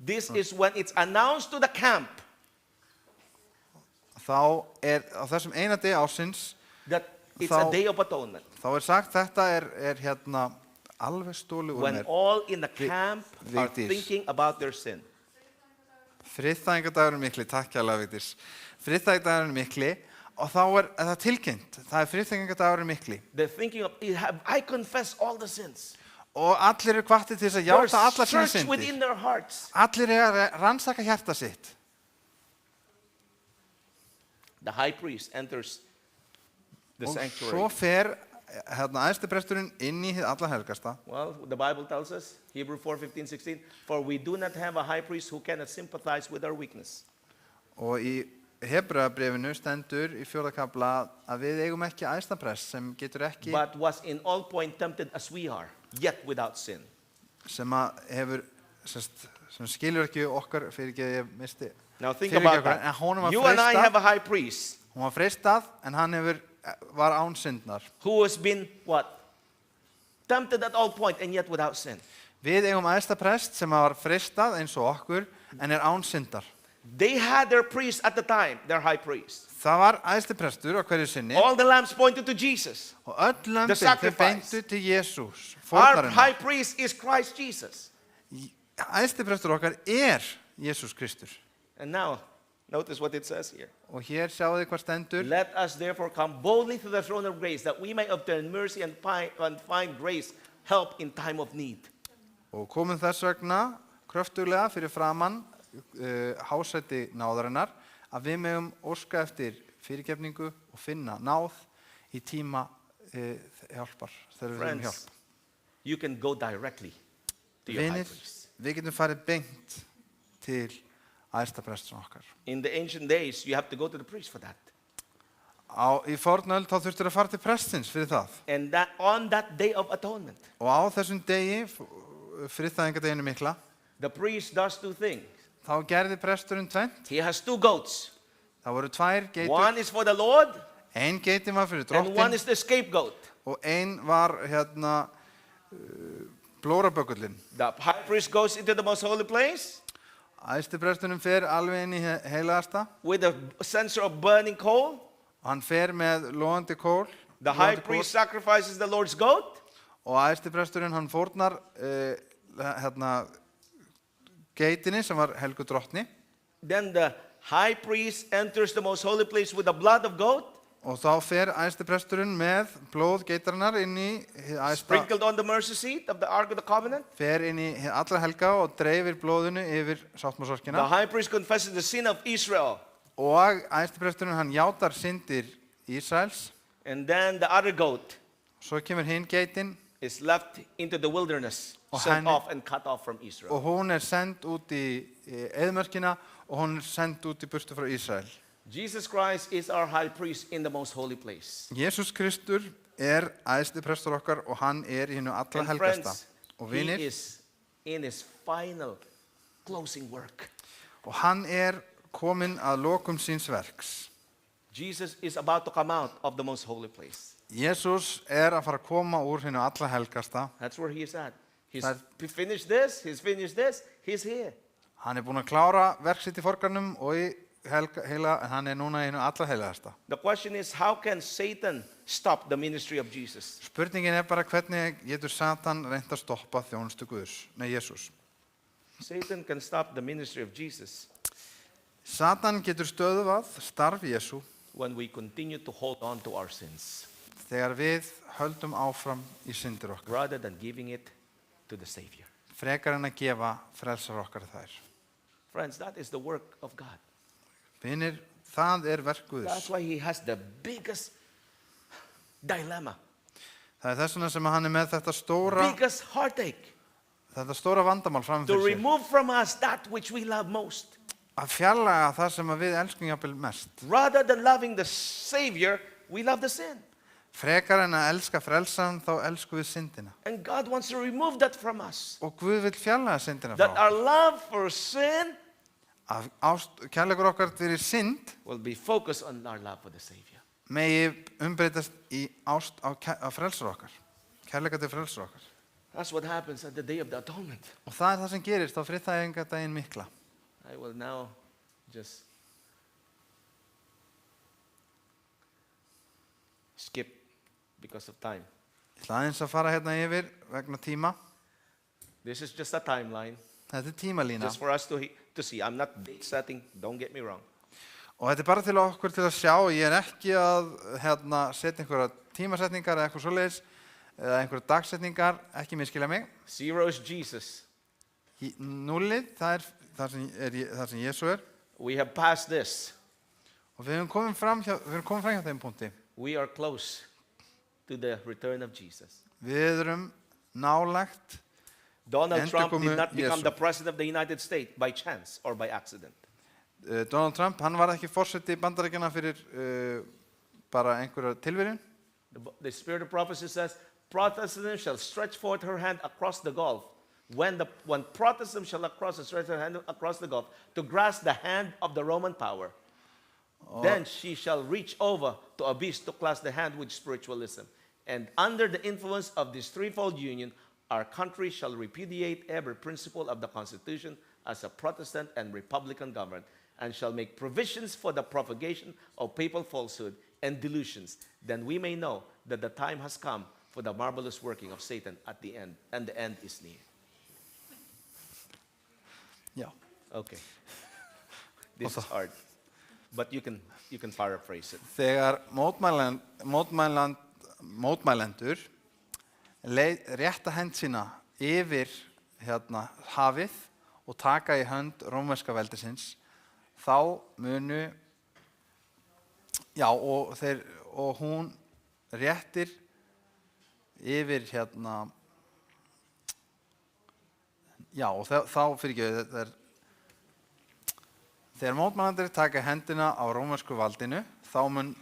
This is when it's announced to the camp þá á þessum eina degi ársins that it's Þá- a Day of Atonement. þá sagt þetta alveg stólið úr When mér. all in the camp are Vigdís. thinking about their sin. Friðþægingadagurinn mikli, takk hérlega Vigdís. Friðþægingadagurinn mikli og þá það tilkynnt, það friðþægingadagurinn mikli. They're thinking of, I confess all the sins. Og allir hvattir til þess að There's játa allar sína search syndir. within their hearts. Allir að rannsaka hjarta sitt. The high priest enters the Og sanctuary. svo fer æðsti presturinn inn í hið alla helgasta. Well, the Bible tells us, Hebrew 4:15-16, for we do not have a high priest who cannot sympathize with our weakness. Og í Hebreabréfinu stendur í 4. kafla að við eigum ekki æðsta prest sem getur ekki, But was in all point tempted as we are, yet without sin. sem skilur ekki okkar fyrir ekki að ég misti. Now think Fyrirgefðu about okkur, en honum var that. You and I freistað. have a high priest Hún var freistað en hann hefur var án syndnar. who has been what? Tempted at all point and yet without sin. Við eigum æðsta prest sem var fristað eins og okkur en er án syndar. They had their priest at the time, their high priest. Það var æðsti prestur á hverju sinni All the lambs pointed to Jesus. og öll lömbin þau sacrifice. beintu til Jésús, Our fórnarinn. high priest is Christ Jesus. Æðsti prestur okkar er Jésús Kristur. And now, notice what it says here. Og hér sjáu þið hvað stendur. Let us therefore come boldly to the throne of grace, that we may obtain mercy and find grace, help in time of need. Og komum þess vegna kröftuglega fyrir framann hásæti náðarinnar að við megum óska eftir fyrirgefningu og finna náð í tíma hjálpar, þegar við erum hjálp. Friends, you can go directly to your high Vinir, priest. við getum farið beint til æðsta presturinn okkar. In the ancient days, you have to go to the priest for that. Í fornöld þá þurftur að fara til prestins fyrir það. And that on that day of atonement, Og á þessum degi, friðþægingadeginu mikla, the priest does two things. þá gerði presturinn tvennt. He has two goats. Það voru tvær geitur. One is for the Lord, Ein geitin var fyrir and one drottin is the scapegoat. og ein var blórabökullin. The high priest goes into the most holy place Æðsti presturinn fer alveg inn í heilaðasta with a censer of burning coal. og hann fer með logandi kól. The high logandi kól, priest sacrifices the Lord's goat. og æðsti presturinn hann fórnar geitinni sem var helgu drottni Then the high priest enters the most holy place with the blood of goat, og þá fer æðsti presturinn með blóð geitarinnar inn í hið æðsta, sprinkled on the mercy seat of the Ark of the Covenant. fer inn í hið allra helga og dreifir blóðinu yfir The sáttmálasorkina high priest confesses the sin of Israel. og æðsti presturinn hann játar syndir Ísraels. And then the other goat Svo kemur hinn geitin is left into the wilderness, Og sent hann- off and cut off from Israel. og hún send út í eyðmörkina og hún send út í burtu frá Ísrael. Jesus Christ is our high priest in the most holy place. Jésús Kristur æðsti prestur okkar og hann í hinu allra And helgasta. friends, Og he vinir, is in his final closing work. og hann kominn að lokum síns verks. Jesus is about to come out of the most holy place. Jésús að fara að koma úr hinu allra helgasta. That's where he is at. He's That- finished this, he's finished this, he's here. Hann búinn að klára verk sitt í forgarnum og í heila, en hann núna í hinu allra helgasta. The question is, how can Satan stop the ministry of Jesus? Spurningin bara hvernig getur Satan reynt að stoppa þjónustu Guðs, Jésús. Satan can stop the ministry of Jesus Satan getur stöðvað starf Jesú when we continue to hold on to our sins þegar við höldum áfram í syndir okkar, rather than giving it to the Savior. frekar en að gefa frelsar okkar þær. Friends, that is the work of God. Vinir, það verk Guðs. That's why he has the biggest dilemma, Það þess vegna sem hann með þetta biggest heartache, stóra vandamál to framfyrir sér. remove from us that which we love most. Að fjarlæga það sem við elskum jafnvel mest. Rather than loving the Savior, we love the sin. Frekar en að elska frelsan, þá elskum við syndina. And God wants to remove that from us. Og Guð vill fjarlæga syndina That frá. our love for sin Að kærleikur okkar fyrir synd will be focused on our love for the Savior. megi umbreytast í ást á frelsar okkar. Kærleika til frelsar okkar. That's what happens at the Day of the Atonement. Og það það sem gerist á friðþægingadaginn mikla. I will now just skip because of time. Ég ætla aðeins að fara hérna yfir vegna tíma. This is just a timeline, Þetta tímalína. just for us to see. I'm not date setting, don't get me wrong. Og þetta bara til okkur til að sjá. Ég ekki að setja einhverja tímasetningar eða eitthvað svoleiðis eða einhverja dagsetningar, ekki miskilja mig. 0 is Jesus. Núllið, það það sem Jesú We have passed this. Og við höfum komið fram hjá þeim punkti. We are close to the return of Jesus. Við erum nálægt. Donald Trump did Endurkomu not become Jesú. the president of the United States by chance or by accident. Donald Trump, hann var ekki forseti Bandaríkjanna fyrir bara einhverja tilviljun. The spirit of prophecy says, Protestant shall stretch forth her hand across the gulf. When Protestant shall stretch her hand across the gulf to grasp the hand of the Roman power. Then she shall reach over to abyss to clasp the hand with spiritualism. And under the influence of this threefold union, our country shall repudiate every principle of the Constitution as a Protestant and Republican government, and shall make provisions for the propagation of papal falsehood and delusions. Then we may know that the time has come for the marvelous working of Satan at the end, and the end is near. Já. Okay. This is hard, but you can paraphrase it. Þegar mótmælendur rétta hend sína yfir hafið og taka í hönd rómverska veldisins, þá munu, já, og hún réttir yfir já, og þá fyrir ekki, þegar mótmælendur taka hendina á rómversku valdinu, þá mun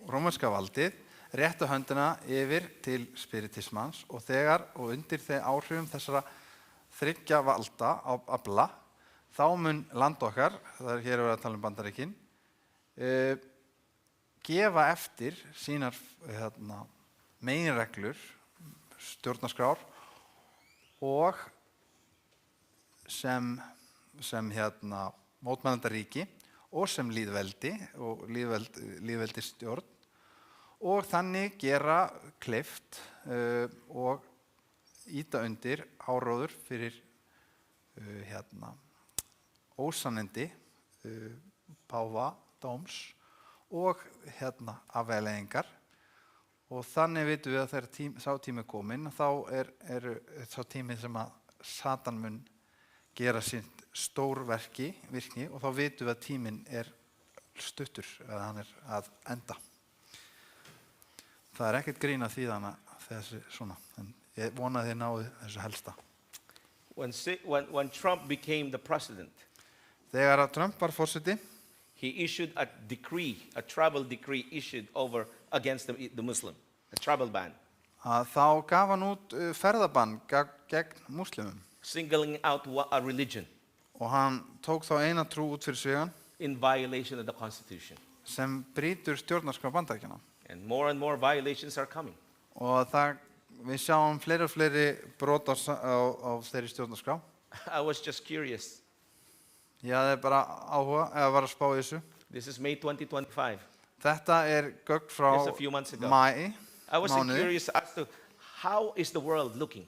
rómverska valdið rétta höndina yfir til spiritismans og þegar og undir þeir áhrifum þessara þriggja valda afla, þá mun land okkar, það hér verið að tala um Bandaríkin, gefa eftir sínar meginreglur, stjórnarskrár og sem mótmælendaríki og sem lýðveldi og lýðveldisstjórn og þannig gera kleift og ýta undir áróður fyrir ósannindi páfadóms og afleiðingar og þannig vitum við að þegar sá tími er kominn, þá er sá tími sem að Satan mun gera sínt stórvirkni og þá vitum við að tíminn er stuttur eða hann er að enda. Það er ekkert grín að þýða þessi svona, en ég vona að þið náðu þessu helsta. When Trump became the president, þegar að Trump var forseti, he issued a travel decree issued over against the Muslim, a travel ban. Þá gaf hann út ferðabann gegn múslimum. Singling out a religion. Og hann tók þá eina trú út fyrir svigan. In violation of the Constitution. Sem brýtur stjórnarskrá Bandaríkjanna. And more violations are coming. Og við sjáum fleiri og fleiri brot á þeirri stjórnarskrá. I was just curious. Ég hafði bara áhuga eða var að spá í þessu. This is May 2025. Þetta er gögn frá maí. I was curious as to how is the world looking.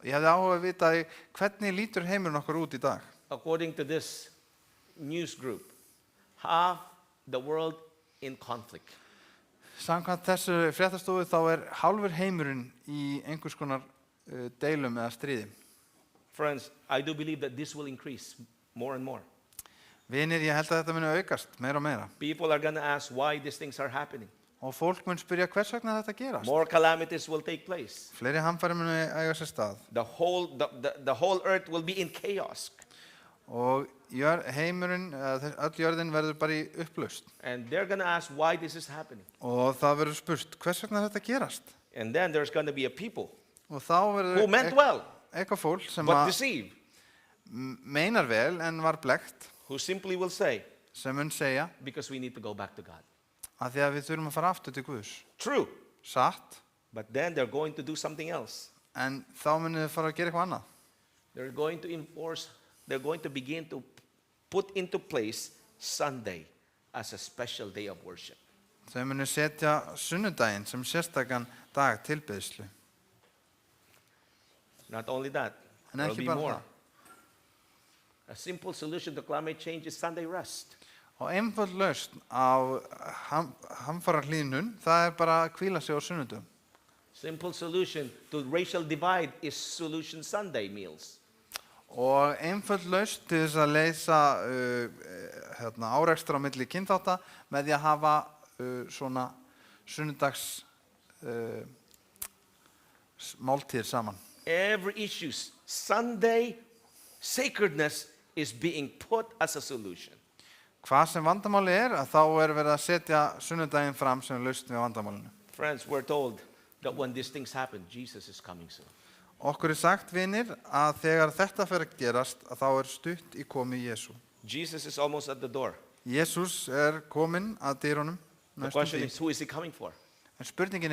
Ég hafði áhuga að vita hvernig lítur heimurinn okkar út í dag. According to this news group, half the world in conflict. Samkvæmt þessu fréttastofu þá hálfur heimurinn í einhvers konar deilum eða stríði. Friends, I do believe that this will increase more and more. Vinir, ég held að þetta muni aukast meira og meira. People are going to ask why these things are happening. Og fólk mun spyrja hvers vegna þetta gerast. More calamities will take place. Fleiri hamfarir munu eiga sér stað. The whole earth will be in chaos. Og heimurinn, öll jörðin verður bara í upplausn. And they're going to ask why this is happening. Og það verður spurt hvers vegna þetta gerast. And then there's going to be a people og þá verður who meant well, eitthvað fólk sem but deceive. Meinar vel en var blekkt. Who simply will say, sem mun segja, because we need to go back to God. Að því að við þurfum að fara aftur til Guðs. True. Satt. But then they're going to do something else. En þá munu þau fara að gera eitthvað annað. They're going to begin to put into place Sunday as a special day of worship. Þau munu setja sunnudaginn sem sérstakan dag tilbeiðslu. Not only that, there will be more. A simple solution to climate change is Sunday rest. Og einföld lausn á hamfarahlýnun, það bara að hvíla sig á sunnudum. Simple solution to racial divide is solution Sunday meals. Og einföld lausn til þess að leysa árekstur á milli kynþátta með því að hafa svona sunnudags máltíðir saman. Every issue, Sunday sacredness is being put as a solution. Hvað sem vandamáli að þá verið að setja sunnudaginn fram sem lausn við vandamálinu. Friends, we're told that when these things happen, Jesus is coming soon. Okkur sagt, vinir, að þegar þetta fer að gerast, að þá stutt í komu Jesú. Jesus is almost at the door. Jésús kominn að dyrunum The næstum question því. is, who is he coming for? En spurningin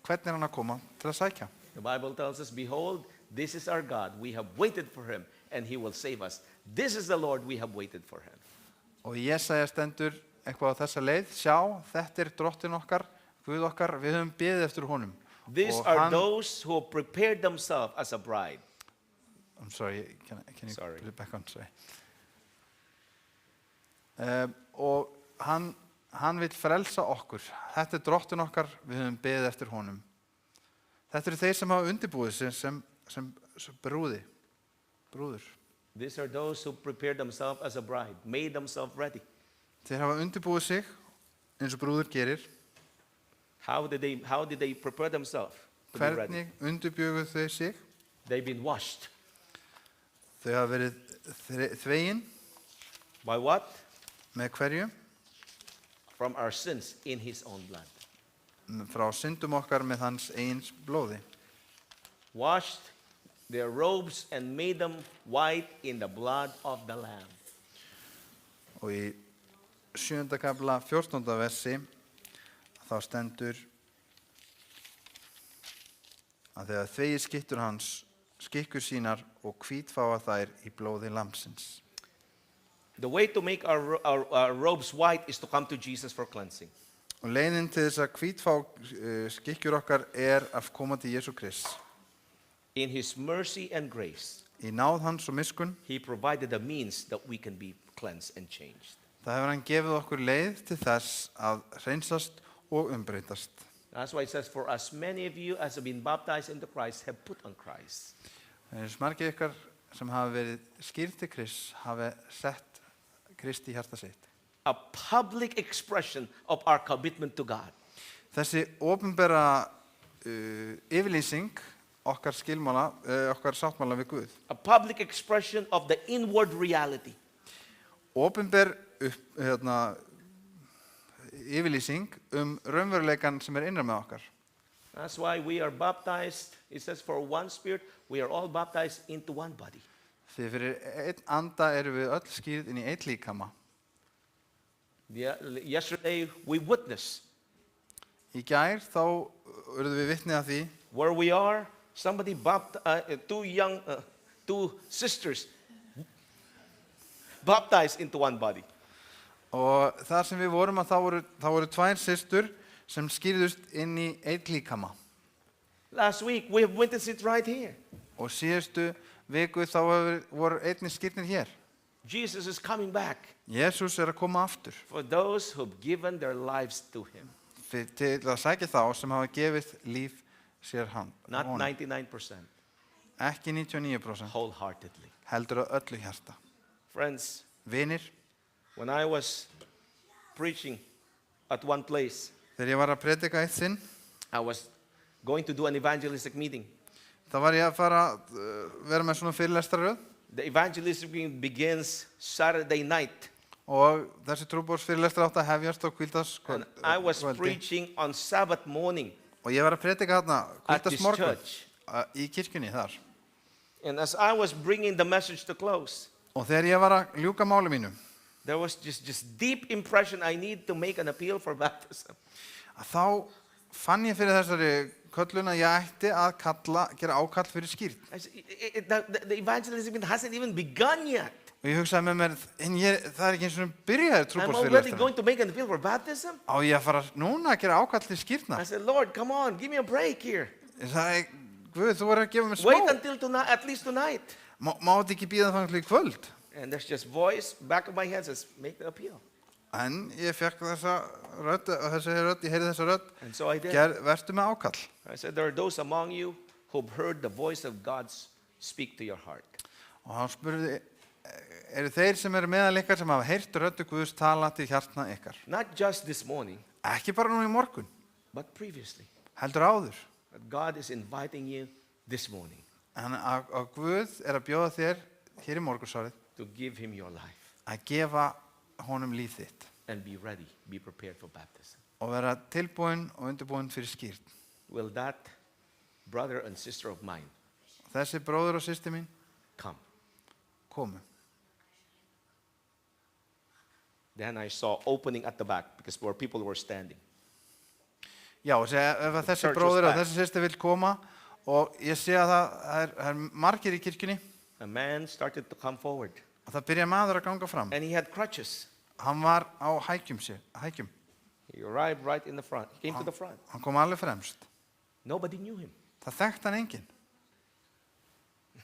hvernig hann að koma til að sækja? The Bible tells us, behold, this is our God. We have waited for him, and he will save us. This is the Lord, we have waited for him. Og í Jesaja stendur eitthvað á þessa leið, sjá, þetta drottinn okkar, Guð okkar, við höfum beðið eftir honum. These Og are hann- those who have prepared themselves as a bride. I'm sorry, can you Sorry. put it back on? Sorry. Og hann vil frelsa okkur. Þetta drottinn okkar, við höfum beðið eftir honum. Þetta eru þeir sem hafa undirbúið sig sem brúður. These are those who prepared themselves as a bride, made themselves ready. Þeir hafa undirbúið sig eins og brúður gerir. How did they prepare themselves to be ready? Hvernig undirbjöguð þau sig? They've been washed. Þau hafa verið þvegin By what? með hverju? From our sins in his own blood. Frá syndum okkar með hans eigins blóði. Washed their robes and made them white in the blood of the Lamb. Og í 7. kafla 14. versi þá stendur að þegar þvegið skittur hans skikkur sínar og hvítfáa þær í blóði lambsins. The way to make our robes white is to come to Jesus for cleansing. Og leiðin til þess að hvítfá skikkjur okkar að koma til Jesú Krist. In his mercy and grace, Í náð hans og miskun, he provided a means that we can be cleansed and changed. það hefur hann gefið okkur leið til þess að hreinsast og umbreytast. That's why it says, for as many of you as have been baptized into Christ have put on Christ. Það eru margir ykkar sem hafa verið skýrð til Krist, hafa sett Krist í hjarta sitt. A public expression of our commitment to God. Þessi opinbera yfirlýsing okkar skilmála, okkar sáttmála við Guð. A public expression of the inward reality. Opinber yfirlýsing raunveruleikan sem innra með okkar. That's why we are baptized. It says for one spirit, we are all baptized into one body. Því fyrir einn anda erum við öll skýrð inn í einn líkama. Yesterday we witnessed Í gær þá urðum við vitni að því where we are. Somebody two sisters baptized into one body. og þar sem við vorum að þá voru tvær systur sem skýrðust inn í einn líkama. Last week we have witnessed it right here. Og síðustu viku þá voru einnig skýrnir hér. Jesus is coming back Jesús að koma aftur for those who have given their lives to him. til að sækja þá sem hafa gefið líf sér Not honum. 99%, Ekki 99%, wholeheartedly. heldur að öllu hjarta. Friends, Vinir, when I was preaching at one place, þegar ég var að predika eitt sinn, I was going to do an evangelistic meeting. þá var ég að fara vera með svona fyrirlestraröð The evangelistic meeting begins Saturday night. og þessi trúboðsfyrirlestrar átt að hefjast á And I was hvíldaskvöldi. preaching on Sabbath morning Og ég var að predika þarna at this hvíldagsmorgun church. í kirkjunni þar. And as I was bringing the message to close, Og þegar ég var að ljúka máli mínu, there was just deep impression I need to make an appeal for baptism. að þá fann ég fyrir þessari köllun að ég ætti að gera ákall fyrir skýrn. I said, the evangelism hasn't even begun yet. Og ég hugsaði með mér, það er ekki eins og byrjaðir I'm already trúboðsfyrirlestrar. going to make an appeal for baptism. Á ég að fara núna að gera ákall til skýrna? I said, Lord, come on, give me a break here. Ég sagði, Guð, þú verður að gefa mér Wait smá. until tonight, at least tonight. Má þetta ekki býða þannig til í kvöld? And there's just voice back of my head says, make the appeal. En ég fekk þessa rödd, ég heyrði þessa rödd, And so I did. vertu með ákall. I said, there are those among you who've heard the voice of God speak to your heart. Og hann spurði, eru þeir sem eru meðal ykkar sem hafa heyrt röddu Guðs tala til hjartna ykkar? Not just this morning, Ekki bara nú í morgun, but previously. heldur áður. But God is inviting you this morning En að Guð að bjóða þér hér í morgunsárið to give him your life að gefa honum líf þitt and be ready, be prepared for baptism. og vera tilbúin og undirbúin fyrir skýrn. Will that brother and sister of mine Þessi bróður og systir mín come? komu. Then I saw opening at the back because where people were standing. Já, og segja, ef að þessi Church was bróðir og packed. þessi systir vill koma og ég sé að það er margir í kirkjunni A man started to come forward. og það byrja maður að ganga fram. And he had crutches. Hann var á hækjum. He arrived right in the front. He came to the front. Hann kom alveg fremst. Nobody knew him. Það þekkti hann enginn.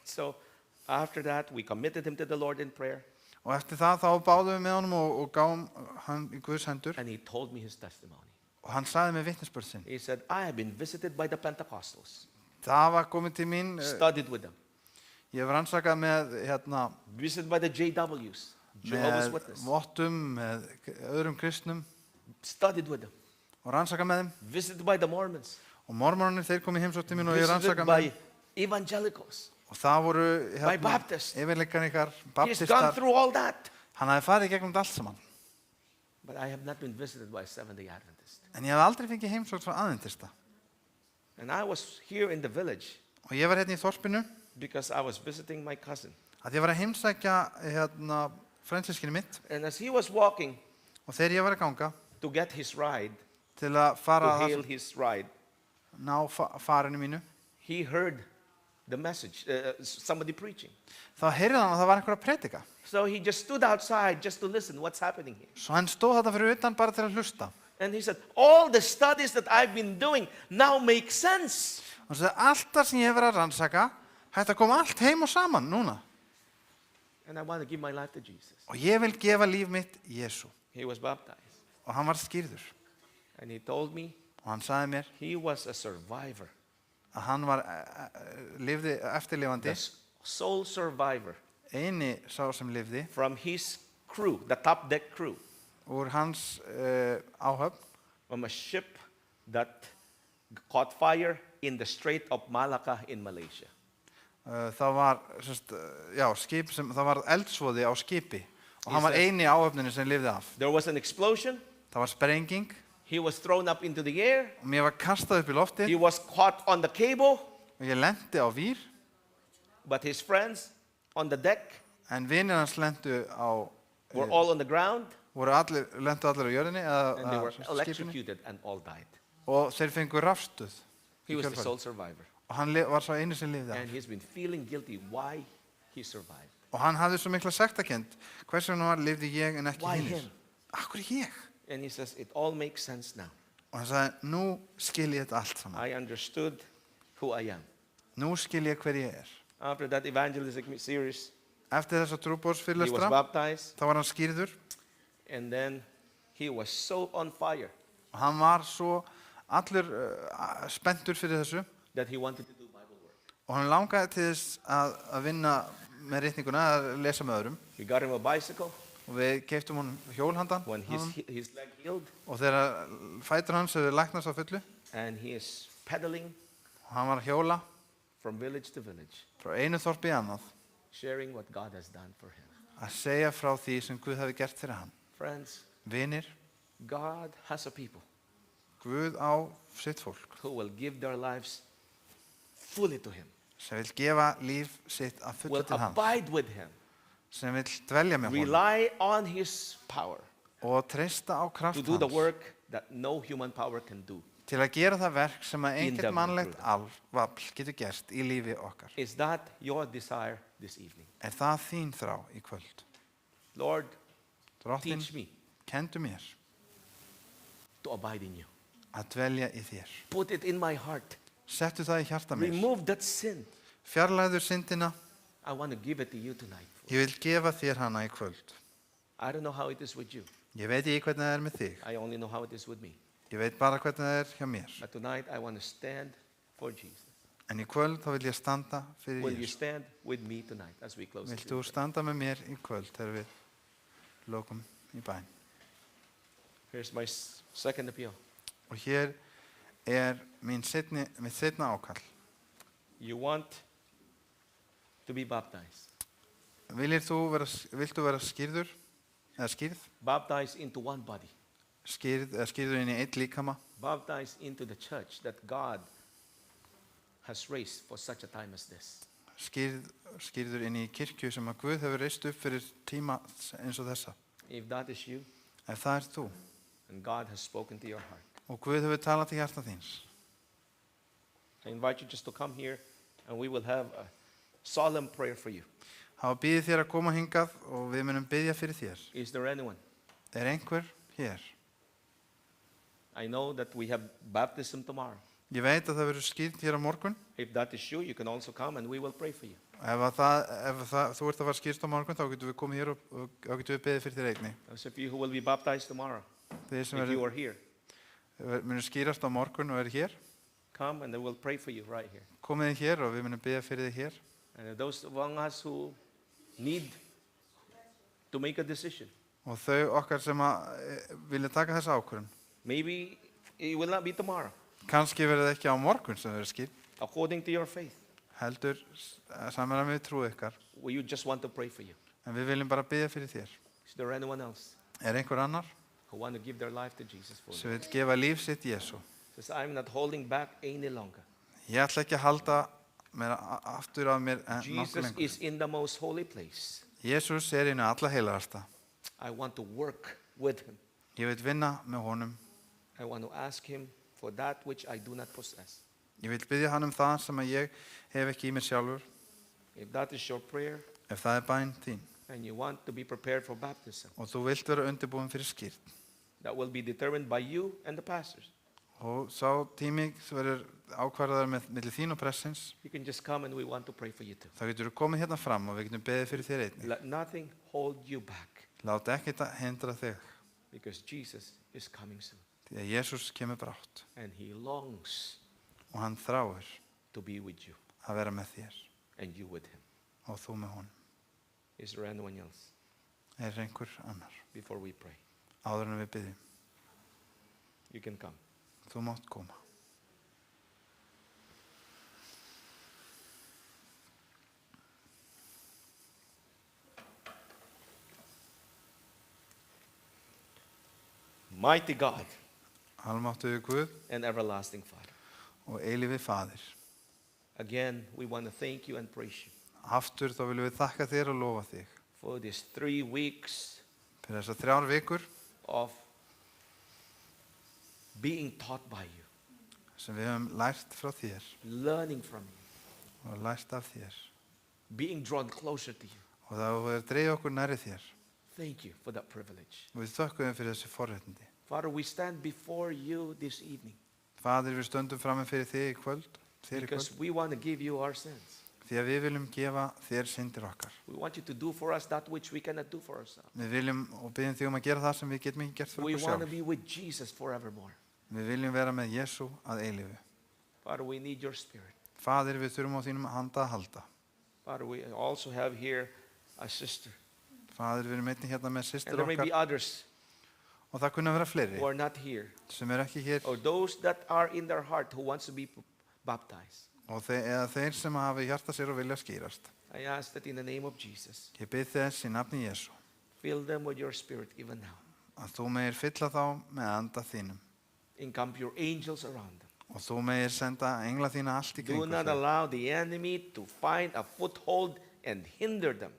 So after that, we committed him to the Lord in prayer. Og eftir það þá báðum við með honum og gáum hann í Guðs hendur And he told me his testimony. og hann sagði mér vitnisburð sinn. He said, I have been visited by the Pentecostals. Það var komið til mín, Studied with them. ég hef rannsakað með Visited by the JWs. Jehovah's með Witness. vottum, með öðrum kristnum Studied with them. og rannsakað með þeim. Visited by the Mormons. Og mormonir þeir komið heimsótt til mín og ég Visited rannsakað með by þeim. evangelicals. Og það voru By Baptists. yfirleikan ykkar, He's gone baptistar. through all that. Hann hafði farið gegnum þetta allt saman. But I have not been visited by a Seventh-day Adventist. En ég hef aldrei fengið heimsótt frá aðventista. And I was here in the village Og ég var hérna í þorpinu because I was visiting my cousin. að ég var að heimsækja fransískinni mitt. And as he was walking Og þegar ég var að ganga to get his ride, til að to fara hail að his ride, ná farinu mínu, he heard the message, somebody preaching. þá heyrði hann að það var einhver að predika. So he just stood outside just to listen what's happening here. Svo hann stóð þetta fyrir utan bara til að hlusta. And he said, all the studies that I've been doing now make sense. Og hann sagði, allt það sem ég hef verið að rannsaka, hætti að koma allt heim og saman núna. And I want to give my life to Jesus. Og ég vil gefa líf mitt Jésu. He was baptized. Og hann var skýrður. And he told me Og hann sagði mér he was a survivor. að hann var, lifði eftirlifandi, The sole survivor eini sá sem lifði from his crew, the top deck crew, úr hans áhöfn from a ship that caught fire in the Strait of Malacca in Malaysia. Það var, skip sem, það var eldsvoði á skipi og hann var eini áhöfninni sem lifði af. There was an explosion. Það var sprenging He was thrown up into the air. og mér var kastað upp í loftið He was caught on the cable, og ég lendi á vír but his friends on the deck en vinir hans lendu á, were all on the ground, lendu allir á jörðinni and they were skipinu electrocuted and all died. og þeir fengu rafstuð He í was the kjölfarið. sole survivor. Og hann var sá eini sem lifði And af. he's been feeling guilty why he survived. Og hann hafði svo mikla sektarkennd. Hvers vegna lifði ég en ekki Why hinir? him? Akkur ég? And he says, it all makes sense now. Og hann sagði, nú skil ég þetta allt saman. I understood who I am. Nú skil ég hver ég er. After that evangelistic series, Eftir þessa he was trúboðsfyrirlestra, baptized, þá var hann skýrður and then he was so on fire og hann var svo allur spenntur fyrir þessu that he wanted to do Bible work. og hann langaði til þess að vinna með ritninguna, að lesa með öðrum We got him a bicycle. og við keyptum hann hjólhandan When his leg healed, og þegar fætur hans hefur læknast á fullu and he is pedaling og hann var að hjóla from village to village, frá einu þorpi í annað sharing what God has done for him. að segja frá því sem Guð hefði gert fyrir hann. Friends, Vinir, God has a people Guð á sitt fólk who will give their lives fully to him, sem vil gefa líf sitt að fullu will til hans, abide with him, sem vil dvelja með honum rely on his power og treysta á to kraft do the hans work that no human power can do. til að gera það verk sem að In enginn them mannlegt through vafl getur gert í lífi okkar. Is that your desire this evening? Er það þín þrá í kvöld? Lord, Drottinn, teach me kendu mér to abide in you. að dvelja í þér. Put it in my heart. Settu það í hjarta mér. Remove that sin. Fjarlæður syndina. I want to give it to you tonight. Ég vil gefa þér hana í kvöld. I don't know how it is with you. Ég veit ekki hvernig það er með þig. I only know how it is with me. Ég veit bara hvernig það er hjá mér. But tonight I want to stand for Jesus. En í kvöld þá vil ég standa fyrir Will you Jésu. stand with me tonight as we close? Vilt þú standa með mér í kvöld þegar við lokum í bæn? Here's my second appeal. Og hér er mitt seinna ákall. You want to be baptized. Vilt þú vera skýrður? Eða skýrð? Baptized into one body. Skýrður inn í eitt líkama? Baptized into the church that God has raised for such a time as this. Skýrður inn í kirkju sem að Guð hefur reist upp fyrir tíma eins og þessa. If that is you, ef það er þú and God has spoken to your heart, og Guð hefur talað til hjarta þíns, I invite you just to come here and we will have a solemn prayer for you. þá býði þér að koma hingað og við munum biðja fyrir þér. Is there anyone? Er einhver hér? I know that we have baptism tomorrow. Ég veit að það verður skýrt hér á morgun. If that is you, you can also come and we will pray for you. Ef þú ert að fara skýrt á morgun, þá getum við komið hér og þá getum við beðið fyrir þér einni. Those of you who will be baptized tomorrow, Þeir sem if you are here, munum skýrast á morgun og eru hér, come and they will pray for you right here. komið þið hér og við munum biðja fyrir þið hér. And those among us who need to make a decision, Og þau okkar sem vilja taka þessa ákvörðun, maybe it will not be tomorrow, kannski verður það ekki á morgun sem verður skýrt, according to your faith. heldur samræmi við trú ykkar. We just want to pray for you. En við viljum bara biðja fyrir þér. Is there anyone else Er einhver annar who want to give their life to Jesus for sem you? vil gefa líf sitt Jesú? Says, I'm not holding back any longer. Ég ætla ekki að halda mér aftur af mér nokkuð Jesus lengur. is in the most holy place. Jesús er innu alla heilagarsta. I want to work with him. Ég vil vinna með honum. I want to ask him for that which I do not possess. Ég vil biðja hann það sem að ég hef ekki í mér sjálfur. If that is your prayer Ef það er bæn þín and you want to be prepared for baptism, og þú vilt vera undirbúin fyrir skýrt, that will be determined by you and the pastors. og sá tími sem verður ákvarðaður með milli þín og pressins, You can just come and we want to pray for you too. þá getur þú komið hérna fram og við getum beðið fyrir þér einnig. Let nothing hold you back Láta ekkert að hindra þig, because Jesus is coming soon því að Jesús kemur brátt and he longs og hann þráir to be with you að vera með þér and you with him. og þú með honum. Is there anyone else Er einhver annar before we pray? áður en við biðjum? You can come. Þú mátt koma. Mighty God Almáttugur Guð and everlasting Father, og eilífi Faðir. again, we want to thank you and praise you Aftur þá viljum við þakka þér og lofa þig for these 3 weeks fyrir þessar 3 vikur of being taught by you, sem við höfum lært frá þér learning from you, og lært af þér being drawn closer to you. og það hefur dreigð okkur nærri þér. Thank you for that privilege. Og við þökkum þér fyrir þessi forréttindi. Father, we stand before you this evening Faðir, við stöndum frammi fyrir þig í kvöld, þér í because kvöld, we want to give you our sins. því að við viljum gefa þér syndir okkar. We want you to do for us that which we cannot do for ourselves. Við viljum og byggjum þig að gera það sem við getum ekki gert fyrir We okkur want to sjálf. be with Jesus forevermore. Við viljum vera með Jesú að eilífu. Father, we need your spirit. Faðir, við þurfum á þínum handa að halda. Father, we also have here a sister. Faðir, við erum einnig hérna með And systir there may be okkar others og það kunna vera fleiri who are not here, sem eru ekki hér or those that are in their heart who wants to be baptized. og eða þeir sem hafa hjarta sér og vilja skýrast. I ask that in the name of Jesus, Ég bið þess í nafni Jesú fill them with your spirit even now. að þú megir fylla þá með anda þínum Encamp your angels around them. og þú megir senda engla þína allt í Do kringum not þau. allow the enemy to find a foothold and hinder them.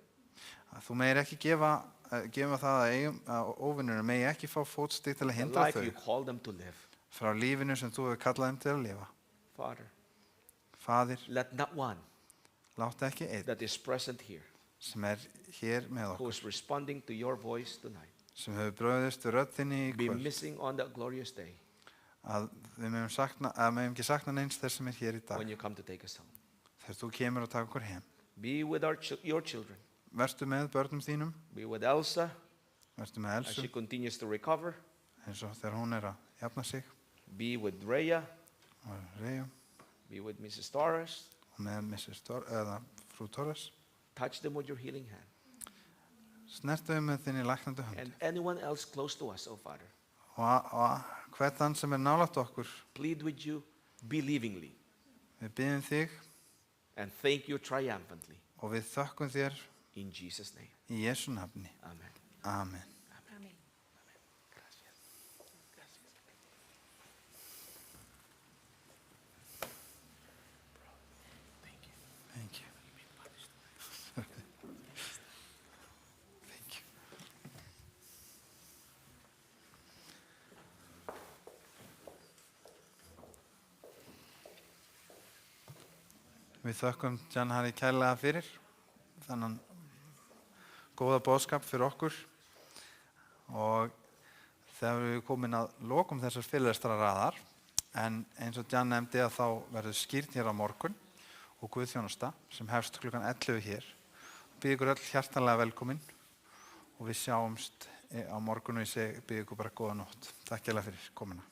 Að þú megir ekki gefa það að óvinnurinn megi ekki fá fótstig til að The hindra life you þau call them to live. frá lífinu sem þú hefur kallað þeim til að lifa. Father, Faðir, let not one láttu ekki einn that is present here, sem er hér með who okkur, is responding to your voice tonight, sem hefur bröðist við rödd þinni í be kvöld, missing on that glorious day að við megum ekki sakna neins þess sem er hér í dag, when you come to take us home. þegar þú kemur og taka okkur heim. Be with your children. Vertu með börnum þínum, Be with Elsa vertu með as she Elsu, continues to recover. eins og þegar hún er að jafna sig, Be with Rhea. og Reyjum, Be with Mrs. Torres. og með eða frú Torres. Touch them with your healing hand. Snertu við með þinni læknandi hönd. And anyone else close to us, oh Father, Og hvert þann sem er nálægt okkur, plead with you believingly við byggjum þig and thank you triumphantly. og við þökkum þér In Jesus' name. í Jesú nafni. Amen. Amen. Gracias. Thank you. Thank you. Thank you. Við þökkum Jan Harry kærlega fyrir þannan góða boðskap fyrir okkur og þegar við komin að lokum þessar fyrirlestraraðar en eins og Jan nefndi að þá verður skýrt hér á morgun og guðþjónusta sem hefst klukkan 11 hér. Býð ykkur öll hjartanlega velkomin og við sjáumst á morgun og ég bið ykkur bara góða nótt. Takk hérlega fyrir komuna.